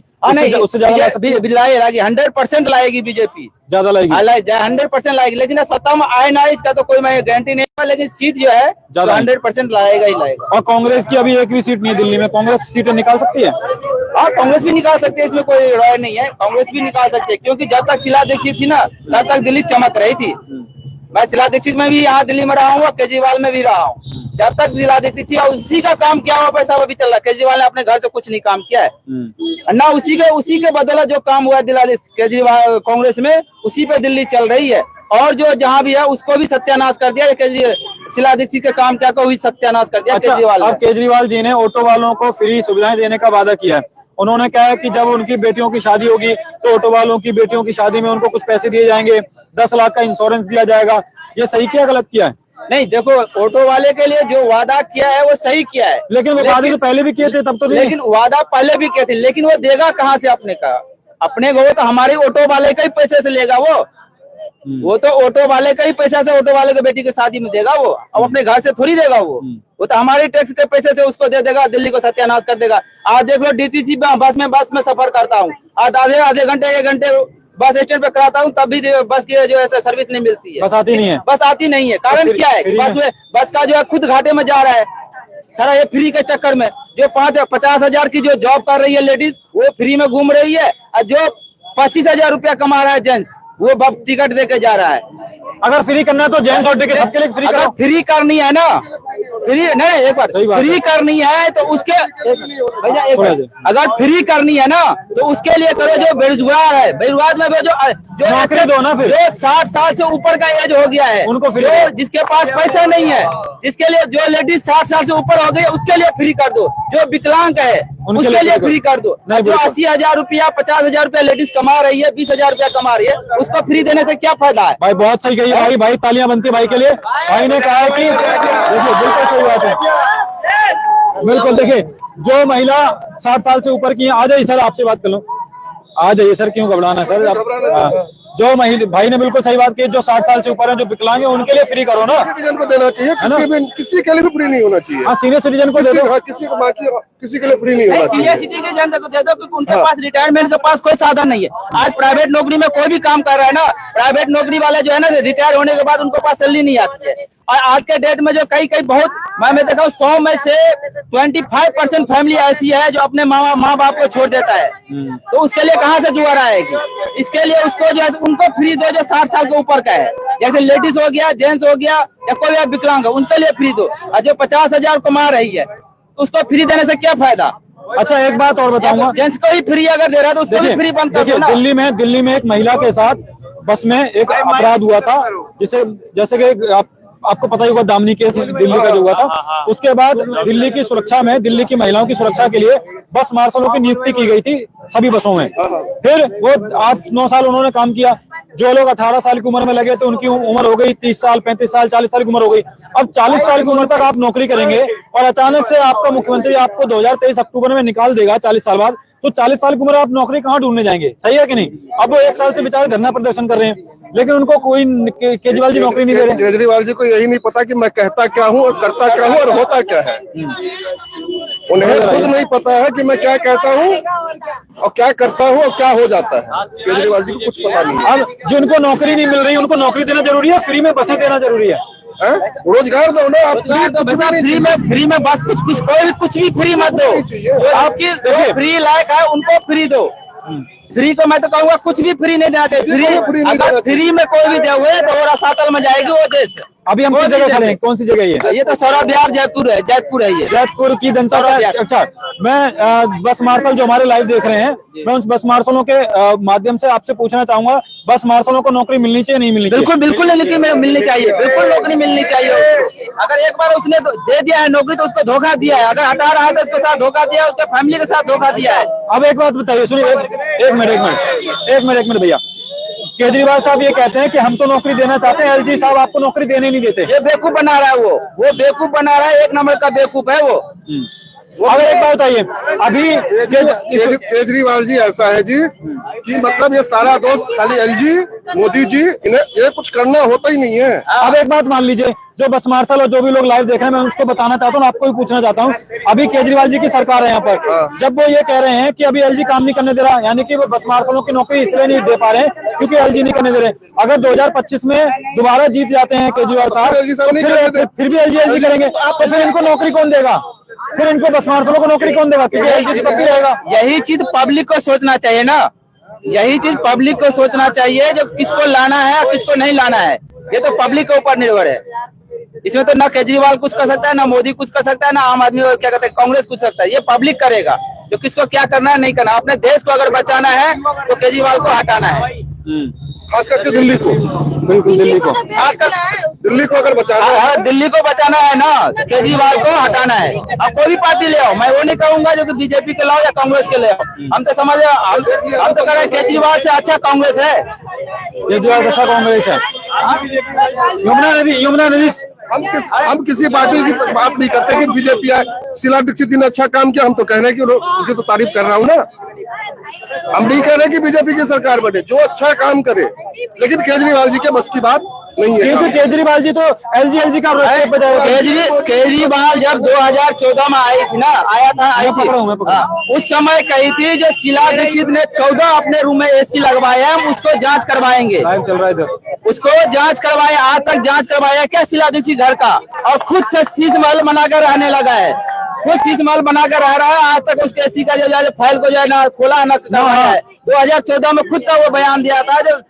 उससे ज्यादा 100% लाएगी बीजेपी, ज्यादा लाएगी, 100% लाएगी। लेकिन सत्ता में आए ना इसका तो कोई मैं गारंटी नहीं है, लेकिन सीट जो है 100% लाएगा ही लाएगा। और कांग्रेस की अभी एक भी सीट नहीं है दिल्ली में, कांग्रेस सीटें निकाल सकती है? हाँ, कांग्रेस भी निकाल सकती है, इसमें कोई राय नहीं है। कांग्रेस भी निकाल सकती है, क्योंकि जब तक शीला दीक्षित थी ना तब तक दिल्ली चमक रही थी। मैं शीला दीक्षित में भी यहाँ दिल्ली में रहा हूँ, केजरीवाल में भी रहा हूँ। जब तक शीला दीक्षित थी उसी का काम किया हुआ पैसा अभी चल रहा है। केजरीवाल ने अपने घर से कुछ नहीं काम किया है ना, उसी के बदौलत जो काम हुआ दिल्ली केजरीवाल कांग्रेस में, उसी पे दिल्ली चल रही है। और जो जहाँ भी है उसको भी सत्यानाश कर दिया केजरीवाल। शीला दीक्षित के काम क्या को भी सत्यानाश कर दिया केजरीवाल। अब केजरीवाल जी ने ऑटो वालों को फ्री सुविधाएं देने का वादा किया है। उन्होंने कहा है कि जब उनकी बेटियों की शादी होगी तो ऑटो वालों की बेटियों की शादी में उनको कुछ पैसे दिए जाएंगे, 10 लाख का इंश्योरेंस दिया जाएगा। ये सही किया गलत किया है? नहीं देखो, ऑटो वाले के लिए जो वादा किया है वो सही किया है, लेकिन वो वादे तो पहले भी किए थे, तब तो नहीं। लेकिन वादा पहले भी किए थे, लेकिन वो देगा कहाँ से अपने का? अपने को तो हमारे ऑटो वाले का ही पैसे से लेगा वो तो ऑटो वाले का ही पैसा से ऑटो वाले के बेटी की शादी में देगा वो, अब अपने घर से थोड़ी देगा वो तो हमारे टैक्स के पैसे से उसको दे देगा, दिल्ली को सत्यानाश कर देगा। आज देख लो डीटीसी बस में सफर करता हूँ, आज आधे घंटे 1 घंटे बस स्टैंड पे कराता हूँ, तब भी बस की जो है सर्विस नहीं मिलती है, बस आती नहीं है। बस आती नहीं है। कारण क्या है? बस का जो है खुद घाटे में जा रहा है सारा, ये फ्री के चक्कर में। जो 50,000 की जो जॉब कर रही है लेडीज, वो फ्री में घूम रही है, और जो 25,000 रुपया कमा रहा है जेंट्स, वो टिकट दे के जा रहा है। अगर फ्री करना है तो जेंट्स और टिकट सबके लिए फ्री करो। अगर फ्री करनी है ना, फ्री नहीं, एक बार फ्री करनी है तो उसके भैया अगर फ्री करनी है ना तो उसके लिए करो जो बेरोजगार है, बेरोजगार में जो नौकरी दो ना, फिर जो 60 साल से ऊपर का एज हो गया है उनको फ्री, जिसके पास पैसा नहीं है, जिसके लिए जो लेडीज 60 साल से ऊपर हो गई है उसके लिए फ्री कर दो। जो विकलांग है उसके लिए फ्री कर दो। जो 80,000 रुपया 50,000 रुपया लेडीज कमा रही है, 20,000 रुपया कमा रही है, उसको फ्री देने से क्या फायदा है? भाई बहुत सही कही भाई, तालियां बनती भाई के लिए। भाई ने कहा है कि देखिए बिल्कुल सही बात है, बिल्कुल। देखिए जो महिला 60 साल से ऊपर की है, आ जाइए सर आपसे बात कर लो, आ जाइए सर, क्यों घबराना सर? जो भाई ने बिल्कुल सही बात की, जो 60 साल से ऊपर है, जो विकलांग है, उनके लिए फ्री करो ना। सिटीजन को देना चाहिए, किसी के लिए भी फ्री नहीं होना चाहिए। हाँ, सीनियर सिटीजन को दे दो, किसी के लिए फ्री नहीं होना चाहिए। सीनियर सिटीजन को दे दो, क्योंकि उनके पास रिटायरमेंट के पास कोई साधन नहीं है। आज प्राइवेट नौकरी में कोई भी काम कर रहा है ना, प्राइवेट नौकरी वाले जो है ना, रिटायर होने के बाद उनके पास सैलरी नहीं आती है। और आज के डेट में जो कई बहुत, मैं देखा हूँ 100 में से 25% फैमिली ऐसी है जो अपने माँ बाप को छोड़ देता है, तो उसके लिए कहाँ से जुगाड़ आएगी? इसके लिए उसको जो है उनको फ्री दो जो 60 साल के ऊपर का है, जैसे लेडीज हो गया, जेंट्स हो गया, या कोई विकलांग है, उनके लिए फ्री दो। और जो 50,000 कमा रही है उसको फ्री देने से क्या फायदा? अच्छा एक बात और बताऊंगा, जेंट्स को ही फ्री अगर दे रहा है तो उसको भी फ्री बनता है ना। दिल्ली में एक महिला के साथ बस में एक अपराध हुआ था, जैसे कि आपको पता ही होगा, दामिनी केस दिल्ली का जो हुआ था। उसके बाद दिल्ली की सुरक्षा में, दिल्ली की महिलाओं की सुरक्षा के लिए बस मार्शलों की नियुक्ति की गई थी सभी बसों में। फिर वो 8-9 साल उन्होंने काम किया। जो लोग 18 साल की उम्र में लगे तो उनकी उम्र हो गई 30 साल, 35 साल, 40 साल की उम्र हो गई। अब 40 साल की उम्र तक आप नौकरी करेंगे और अचानक से आपका मुख्यमंत्री आपको 2023 अक्टूबर में निकाल देगा 40 साल बाद, तो 40 साल की उम्र आप नौकरी कहाँ ढूंढने जाएंगे? सही है कि नहीं? अब वो 1 साल से बेचारे धरना प्रदर्शन कर रहे हैं, लेकिन उनको कोई केजरीवाल जी नौकरी नहीं दे रहे। केजरीवाल जी को यही नहीं पता कि मैं कहता क्या हूँ और करता क्या हूँ और होता क्या है। उन्हें खुद नहीं पता है कि मैं क्या कहता हूँ और क्या करता हूँ और क्या हो जाता है। केजरीवाल जी को कुछ पता नहीं है। अब जिनको नौकरी नहीं मिल रही उनको नौकरी देना जरूरी है, फ्री में बसें देना जरूरी है? रोजगार दो ना आप, फ्री में बस कुछ भी फ्री मत दो। आपकी फ्री लायक है उनको फ्री दो। फ्री को मैं तो कहूँगा कुछ भी फ्री नहीं देते। अगर फ्री में कोई भी दे हुए तो रसातल में जाएगी वो देश। अभी हम किस जगह खड़े हैं? कौन सी जगह है ये तो सौरा बिहार जयपुर है, जयपुर है ये। जयपुर की जनता का। अच्छा, मैं बस मार्शल जो हमारे लाइव देख रहे हैं, मैं उस बस मार्शलों के माध्यम से आपसे पूछना चाहूंगा, बस मार्शलों को नौकरी मिलनी चाहिए नहीं मिलनी चाहिए? बिल्कुल मिलनी चाहिए, बिल्कुल नौकरी मिलनी चाहिए। अगर एक बार उसने दे दिया है नौकरी तो उसको धोखा दिया है, अगर हटा रहा है तो उसके साथ धोखा दिया है, उसके फैमिली के साथ धोखा दिया है। अब एक बात बताइए, सुनिए, एक मिनट भैया। केजरीवाल साहब ये कहते हैं कि हम तो नौकरी देना चाहते हैं, एलजी साहब आपको नौकरी देने नहीं देते। ये बेवकूफ बना रहा है, वो बेवकूफ बना रहा है, 1 नंबर का बेवकूफ है वो। अब एक बात बताइए, अभी केजरीवाल जी ऐसा है जी कि मतलब ये सारा दोस्त खाली एलजी मोदी जी, इन्हें ये कुछ करना होता ही नहीं है। अब एक बात मान लीजिए, जो बस मार्शल और जो भी लोग लाइव देख रहे हैं, मैं उसको बताना चाहता हूँ, आपको भी पूछना चाहता हूँ। अभी केजरीवाल जी की सरकार है यहाँ पर, जब वो ये कह रहे हैं कि अभी एलजी काम नहीं करने दे रहा, यानी कि वो बस मार्शलों की नौकरी इसलिए नहीं दे पा रहे हैं क्योंकि एलजी नहीं करने दे रहे। अगर 2025 में दोबारा जीत जाते हैं केजरीवाल साहब, फिर भी एलजी करेंगे, तो फिर इनको नौकरी कौन देगा? फिर इनको बस मार्शलों को नौकरी कौन देगा? क्योंकि एलजी तब भी रहेगा। यही चीज पब्लिक को सोचना चाहिए ना, यही चीज पब्लिक को सोचना चाहिए, जो किसको लाना है और किसको नहीं लाना है, ये तो पब्लिक के ऊपर निर्भर है। इसमें तो ना केजरीवाल कुछ कर सकता है, ना मोदी कुछ कर सकता है, ना आम आदमी क्या कहते हैं कांग्रेस कुछ सकता है। ये पब्लिक करेगा जो किसको क्या करना है नहीं करना। अपने देश को अगर बचाना है तो केजरीवाल को हटाना है, खास करके दिल्ली को। बिल्कुल दिल्ली को, खासकर दिल्ली को अगर बचाना है, दिल्ली को बचाना है ना, केजरीवाल को हटाना है। अब कोई भी पार्टी ले आओ, मैं वो नहीं कहूंगा जो कि बीजेपी के लाओ या कांग्रेस के ले आओ। हम तो समझ हम तो कह रहे हैं केजरीवाल से अच्छा कांग्रेस है, केजरीवाल से अच्छा कांग्रेस है। यमुना नदी हम किसी पार्टी की बात नहीं करते कि बीजेपी आए। शीला दीक्षित ने अच्छा काम किया, हम तो कह रहे हैं कि उनकी तो तारीफ कर रहा हूँ ना। हम नहीं कह रहे कि बीजेपी की सरकार बने, जो अच्छा काम करे, लेकिन केजरीवाल जी के बस की बात नहीं है। केजरीवाल जी तो एलजी का केजरीवाल जब 2014 में आई थी ना, उस समय कही थी जो शीला दीक्षित ने 14 अपने रूम में एसी लगवाए, हम उसको जांच करवाएंगे। चल रहा है उसको जांच करवाए, आज तक जांच करवाया क्या शीला दीक्षित घर का? और खुद से शीश महल बनाकर रहने लगा है, खुद शीश महल बनाकर रह रहा है। आज तक उसके एसी का जो फाइल को जो है ना खोला ना करवाया है। 2014 में खुद का वो बयान दिया था जो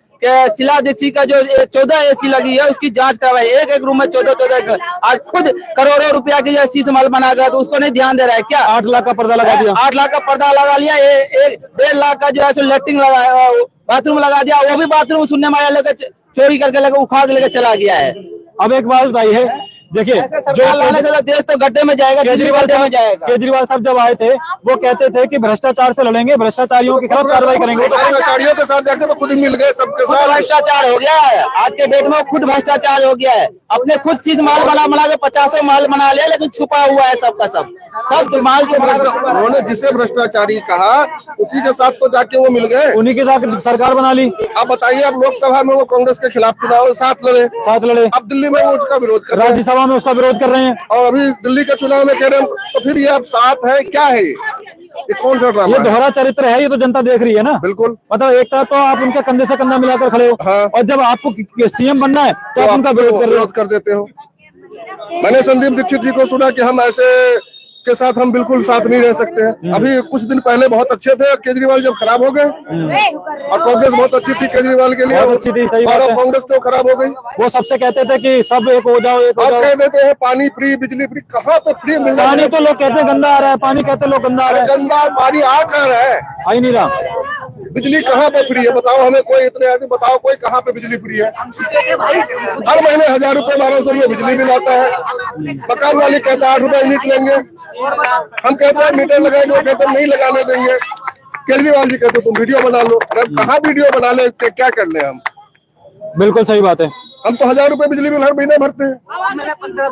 शीला दीक्षित का जो 14 एसी लगी है उसकी जांच करवाई, एक रूम में 14। आज खुद करोड़ों रुपया की जो शीश महल बना गया, तो उसको नहीं ध्यान दे रहा है क्या? 8 लाख का पर्दा लगा दिया, 8 लाख का पर्दा लगा लिया, 1.5 लाख का जो है लेटरिन लगा, बाथरूम लगा दिया। वो भी बाथरूम सुनने में आया लेकर चोरी करके लेकर उखाड़ के लेकर चला गया है। अब एक बात बताइए, देखिए जो लाने से देश तो गड्ढे में जाएगा, केजरीवाल साहब जब आए थे वो कहते थे कि भ्रष्टाचार से लड़ेंगे, भ्रष्टाचारियों के खिलाफ कार्रवाई करेंगे। भ्रष्टाचारियों के साथ जाके तो खुद ही मिल गए सबके साथ। भ्रष्टाचार हो गया है आज के डेट में, खुद भ्रष्टाचार हो गया है। अपने खुद शीश माल बना के 50 माल बना लिया, लेकिन छुपा हुआ है सबका सब माल के। उन्होंने जिसे भ्रष्टाचारी कहा उसी के साथ तो जाके वो मिल गए, उन्हीं के साथ सरकार बना ली। अब बताइए, अब लोकसभा में वो कांग्रेस के खिलाफ चुनाव साथ लड़े, अब दिल्ली में वो उसका विरोध कर रहे हैं, राज्यसभा में उसका विरोध कर रहे हैं, और अभी दिल्ली के चुनाव में कह रहे हैं। तो फिर ये अब साथ है, क्या है ये कौन सा ड्रामा? ये दोहरा चरित्र है, ये तो जनता देख रही है ना। बिल्कुल, मतलब एक तरफ तो आप उनके कंधे से कंधा मिलाकर खड़े हो, हाँ। और जब आपको सीएम बनना है तो आप उनका विरोध कर देते हो। मैंने संदीप दीक्षित जी को सुना कि हम ऐसे के साथ हम बिल्कुल साथ नहीं रह सकते हैं। अभी कुछ दिन पहले बहुत अच्छे थे, केजरीवाल जब खराब हो गए, और कांग्रेस बहुत अच्छी थी केजरीवाल के लिए, बहुत अच्छी थी, सही और बात है। कांग्रेस क्यों खराब हो गई? वो सबसे कहते थे कि सब एक हो जाओ, एक हो आप जाओ। कह देते हैं पानी फ्री, बिजली फ्री, कहाँ पे फ्री मिल रहा है? पानी तो लोग कहते हैं गंदा आ रहा है, पानी कहते लोग गंदा आ रहा है, गंदा पानी आ कहाँ रहा है? आ ही नहीं रहा। बिजली कहाँ पे फ्री है बताओ हमें, कोई इतने आदमी बताओ, कोई कहाँ पे बिजली फ्री है? हर महीने 1000 रुपए 1200 रुपए बिजली बिल आता है। मकान वाले कहते हैं 8 रुपए यूनिट लेंगे, हम कहते हैं मीटर लगाएंगे, वो कहते हैं नहीं लगाने देंगे। केजरीवाल जी कहते तुम वीडियो बना लो। अरे कहाँ वीडियो बना ले, क्या कर ले हम? बिल्कुल सही बात है। हम तो 1000 रुपए बिजली बिल हर महीने भरते हैं।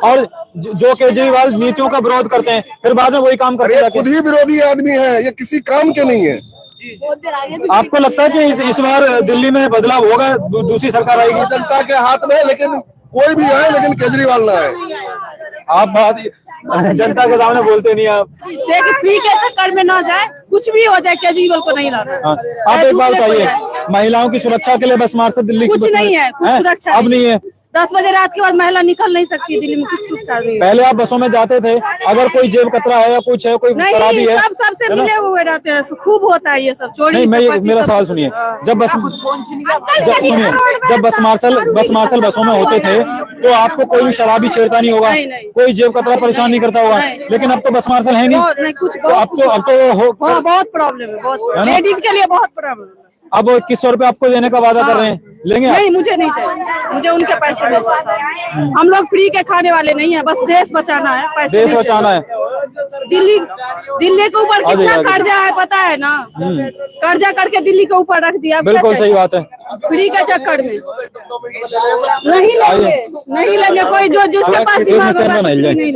और जो केजरीवाल नीतियों का विरोध करते हैं, फिर बाद में वही काम करते हैं। खुद ही विरोधी आदमी है, ये किसी काम के नहीं है। आपको लगता है कि इस बार दिल्ली में बदलाव होगा, दूसरी सरकार आएगी? जनता के हाथ में, लेकिन कोई भी आए, लेकिन केजरीवाल ना आए। आप बात जनता के सामने बोलते नहीं आप। फ्री के चक्कर में ना जाए, कुछ भी हो जाए, केजरीवाल को नहीं लाना। हाँ, आप एक बात बताइए, महिलाओं की सुरक्षा के लिए बस मार्ग से दिल्ली कुछ नहीं है, कुछ सुरक्षा अब नहीं है। 10 बजे रात के बाद महिला निकल नहीं सकती दिल्ली में, कुछ सुरक्षा नहीं है। पहले आप बसों में जाते थे, अगर कोई जेब कतरा है या कुछ है, कोई शराबी है, सबसे मिले हुए रहते हैं, खूब होता है ये सब चोरी। नहीं, मैं मेरा सवाल सुनिए, जब बस मार्शल बसों में होते थे तो आपको कोई भी शराबी छेड़ता नहीं होगा, कोई जेब कतरा परेशान नहीं करता होगा, लेकिन अब तो बस मार्शल है नहीं कुछ। अब तो बहुत प्रॉब्लम है, बहुत लेडीज के लिए बहुत प्रॉब्लम है। अब 2100 रुपए आपको देने का वादा कर रहे हैं, लेंगे? नहीं, मुझे नहीं चाहिए, मुझे उनके पैसे नहीं चाहिए। हम लोग फ्री के खाने वाले नहीं है, बस देश बचाना है, पैसे देश बचाना है। दिल्ली के ऊपर कितना कर्जा है पता है ना? कर्जा करके दिल्ली के ऊपर रख दिया। बिल्कुल सही बात है। फ्री के चक्कर में नहीं लेंगे कोई, जो जिसके पास दिमाग होगा नहीं लेंगे।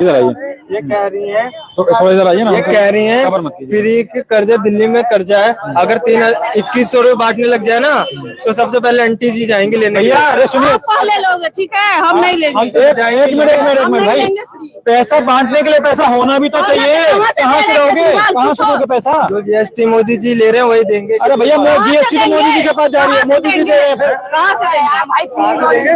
इधर आइए, ये कह रही है, थोड़ा इधर आइए ना। ये कह रही है फ्री के कर्जा, दिल्ली में कर्जा है, अगर 2100 रुपए बांटने लग जाए ना तो सबसे पहले आंटी जी जाएंगे लेने। भैया अरे सुनिए, पहले लोग ठीक है, हम नहीं लेंगे। एक मिनट भाई, पैसा बांटने के लिए पैसा होना भी तो चाहिए। कहाँ से लोगे, कहाँ से लोगे पैसा? जो GST मोदी जी ले रहे हैं वही देंगे। अरे भैया GST तो मोदी जी के पास जा रही है, मोदी जी दे रहे हैं, फिर कहाँ से देंगे?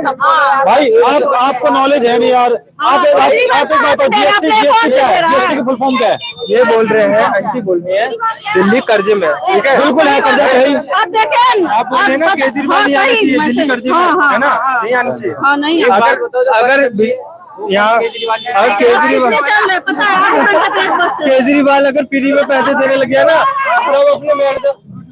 भाई आपको नॉलेज है नहीं यार। आप एक बात बताओ, GST क्या है? GST की फुल फॉर्म क्या है? ये बोल रहे हैं, आंटी बोल रही है दिल्ली कर्जे में, ठीक है? बिल्कुल है, कर्जा है। आप देखें, आप बोल रहे हैं ना केजरीवाल नहीं आनी चाहिए, दिल्ली कर्जे में है ना, नहीं आनी चाहिए। हाँ नहीं, अगर यहाँ केजरीवाल अगर फ्री में पैसे देने लग गया ना तो अपने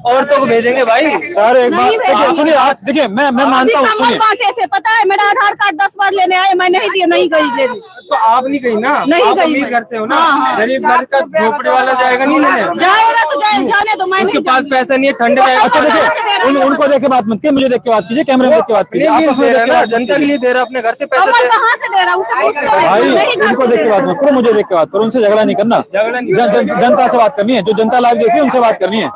औरतों को भेजेंगे भाई। सर एक बात सुनिए, आप देखिए, मैं मानता हूँ, सुनिए, बांटे थे पता है, मेरा आधार कार्ड 10 बार लेने आए, मैं नहीं दिया, नहीं गई लेने। तो आप नहीं गई ना, नहीं आप गई अमीर मैं। घर से हो ना, हाँ। गरीब घर का झोपड़ी वाला जाएगा नहीं लेने, जाएगा तो जाने दो, मैं उसके नहीं पास पैसा नहीं है, ठंडे में अच्छा देखिए, उनको देख के बात मत कीजिए, मुझे देख के बात कीजिए, कैमरे में देख के बात कीजिए, अपने लिए आपस में दे देख रहा के है ना, बात जनता के कीजिए। लिए दे रहा, अपने घर से पैसा कमर दे रहा। कहाँ से दे रहा हूँ, उसे पूछ लो। भाई मेरी घर उनको से देख के दे बात रहा मत करो, मुझे देख के बात करो, उनसे झगड़ा नहीं करना, झगड़ा नहीं जनता से बात करनी है, जो जनता लाइव देखी है उनसे बात करनी है।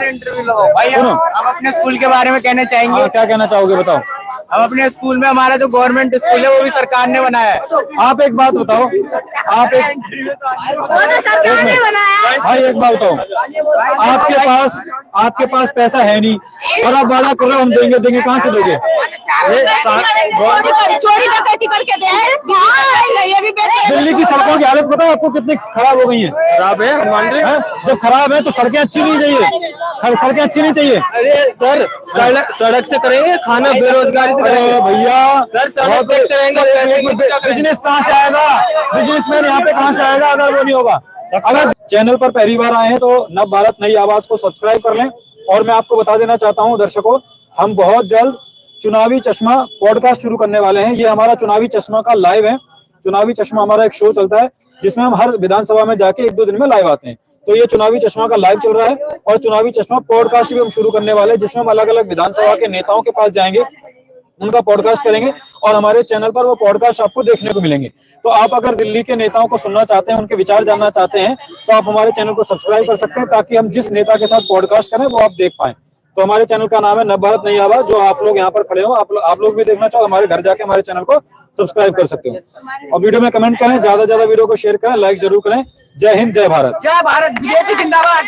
इंटरव्यू लगाओ भाई। सुनो, हम अपने स्कूल के बारे में कहना चाहेंगे। हाँ, क्या कहना चाहोगे बताओ। हम अपने स्कूल में, हमारा जो गवर्नमेंट स्कूल है वो भी सरकार ने बनाया है। आप एक बात बताओ, आप एक सरकार ने बनाया। भाई एक बात बताओ, आपके पास पैसा है नहीं और आप वादा कर रहे हो हम देंगे देंगे, कहाँ से दोगे? चोरी डकैती करके दे, ये भी दिल्ली की सड़कों की हालत पता है आपको कितनी खराब हो गई है? खराब है, मान रहे हैं? जब खराब है तो सड़कें अच्छी नहीं चाहिए, सड़कें अच्छी नहीं चाहिए। अरे सर, सड़क से करेंगे, खाना बेरोजगारी से अरे करेंगे भैया, सर, सड़क पे करेंगे, बिजनेस कहाँ से आएगा? बिजनेसमैन यहाँ पे कहाँ से आएगा अगर वो नहीं होगा? अगर चैनल पर पहली बार आए हैं तो नव भारत नई आवाज को सब्सक्राइब कर लें। और मैं आपको बता देना चाहता हूँ दर्शकों, हम बहुत जल्द चुनावी चश्मा पॉडकास्ट शुरू करने वाले हैं। ये हमारा चुनावी चश्मा का लाइव है। चुनावी चश्मा हमारा एक शो चलता है जिसमें हम हर विधानसभा में जाके 1-2 दिन में लाइव आते हैं। तो ये चुनावी चश्मा का लाइव चल रहा है और चुनावी चश्मा पॉडकास्ट भी हम शुरू करने वाले हैं, जिसमें हम अलग अलग विधानसभा के नेताओं के पास जाएंगे, उनका पॉडकास्ट करेंगे और हमारे चैनल पर वो पॉडकास्ट आपको देखने को मिलेंगे। तो आप अगर दिल्ली के नेताओं को सुनना चाहते हैं, उनके विचार जानना चाहते हैं, तो आप हमारे चैनल को सब्सक्राइब कर सकते हैं ताकि हम जिस नेता के साथ पॉडकास्ट करें वो आप देख पाए। तो हमारे चैनल का नाम है नव भारत नई आवाज। जो आप लोग यहाँ पर खड़े हो, आप लोग भी देखना चाहो, हमारे घर जाके हमारे चैनल को सब्सक्राइब कर सकते हो और वीडियो में कमेंट करें, ज्यादा वीडियो को शेयर करें, लाइक जरूर करें। जय हिंद, जय भारत। जय भारत, बीजेपी जिंदाबाद।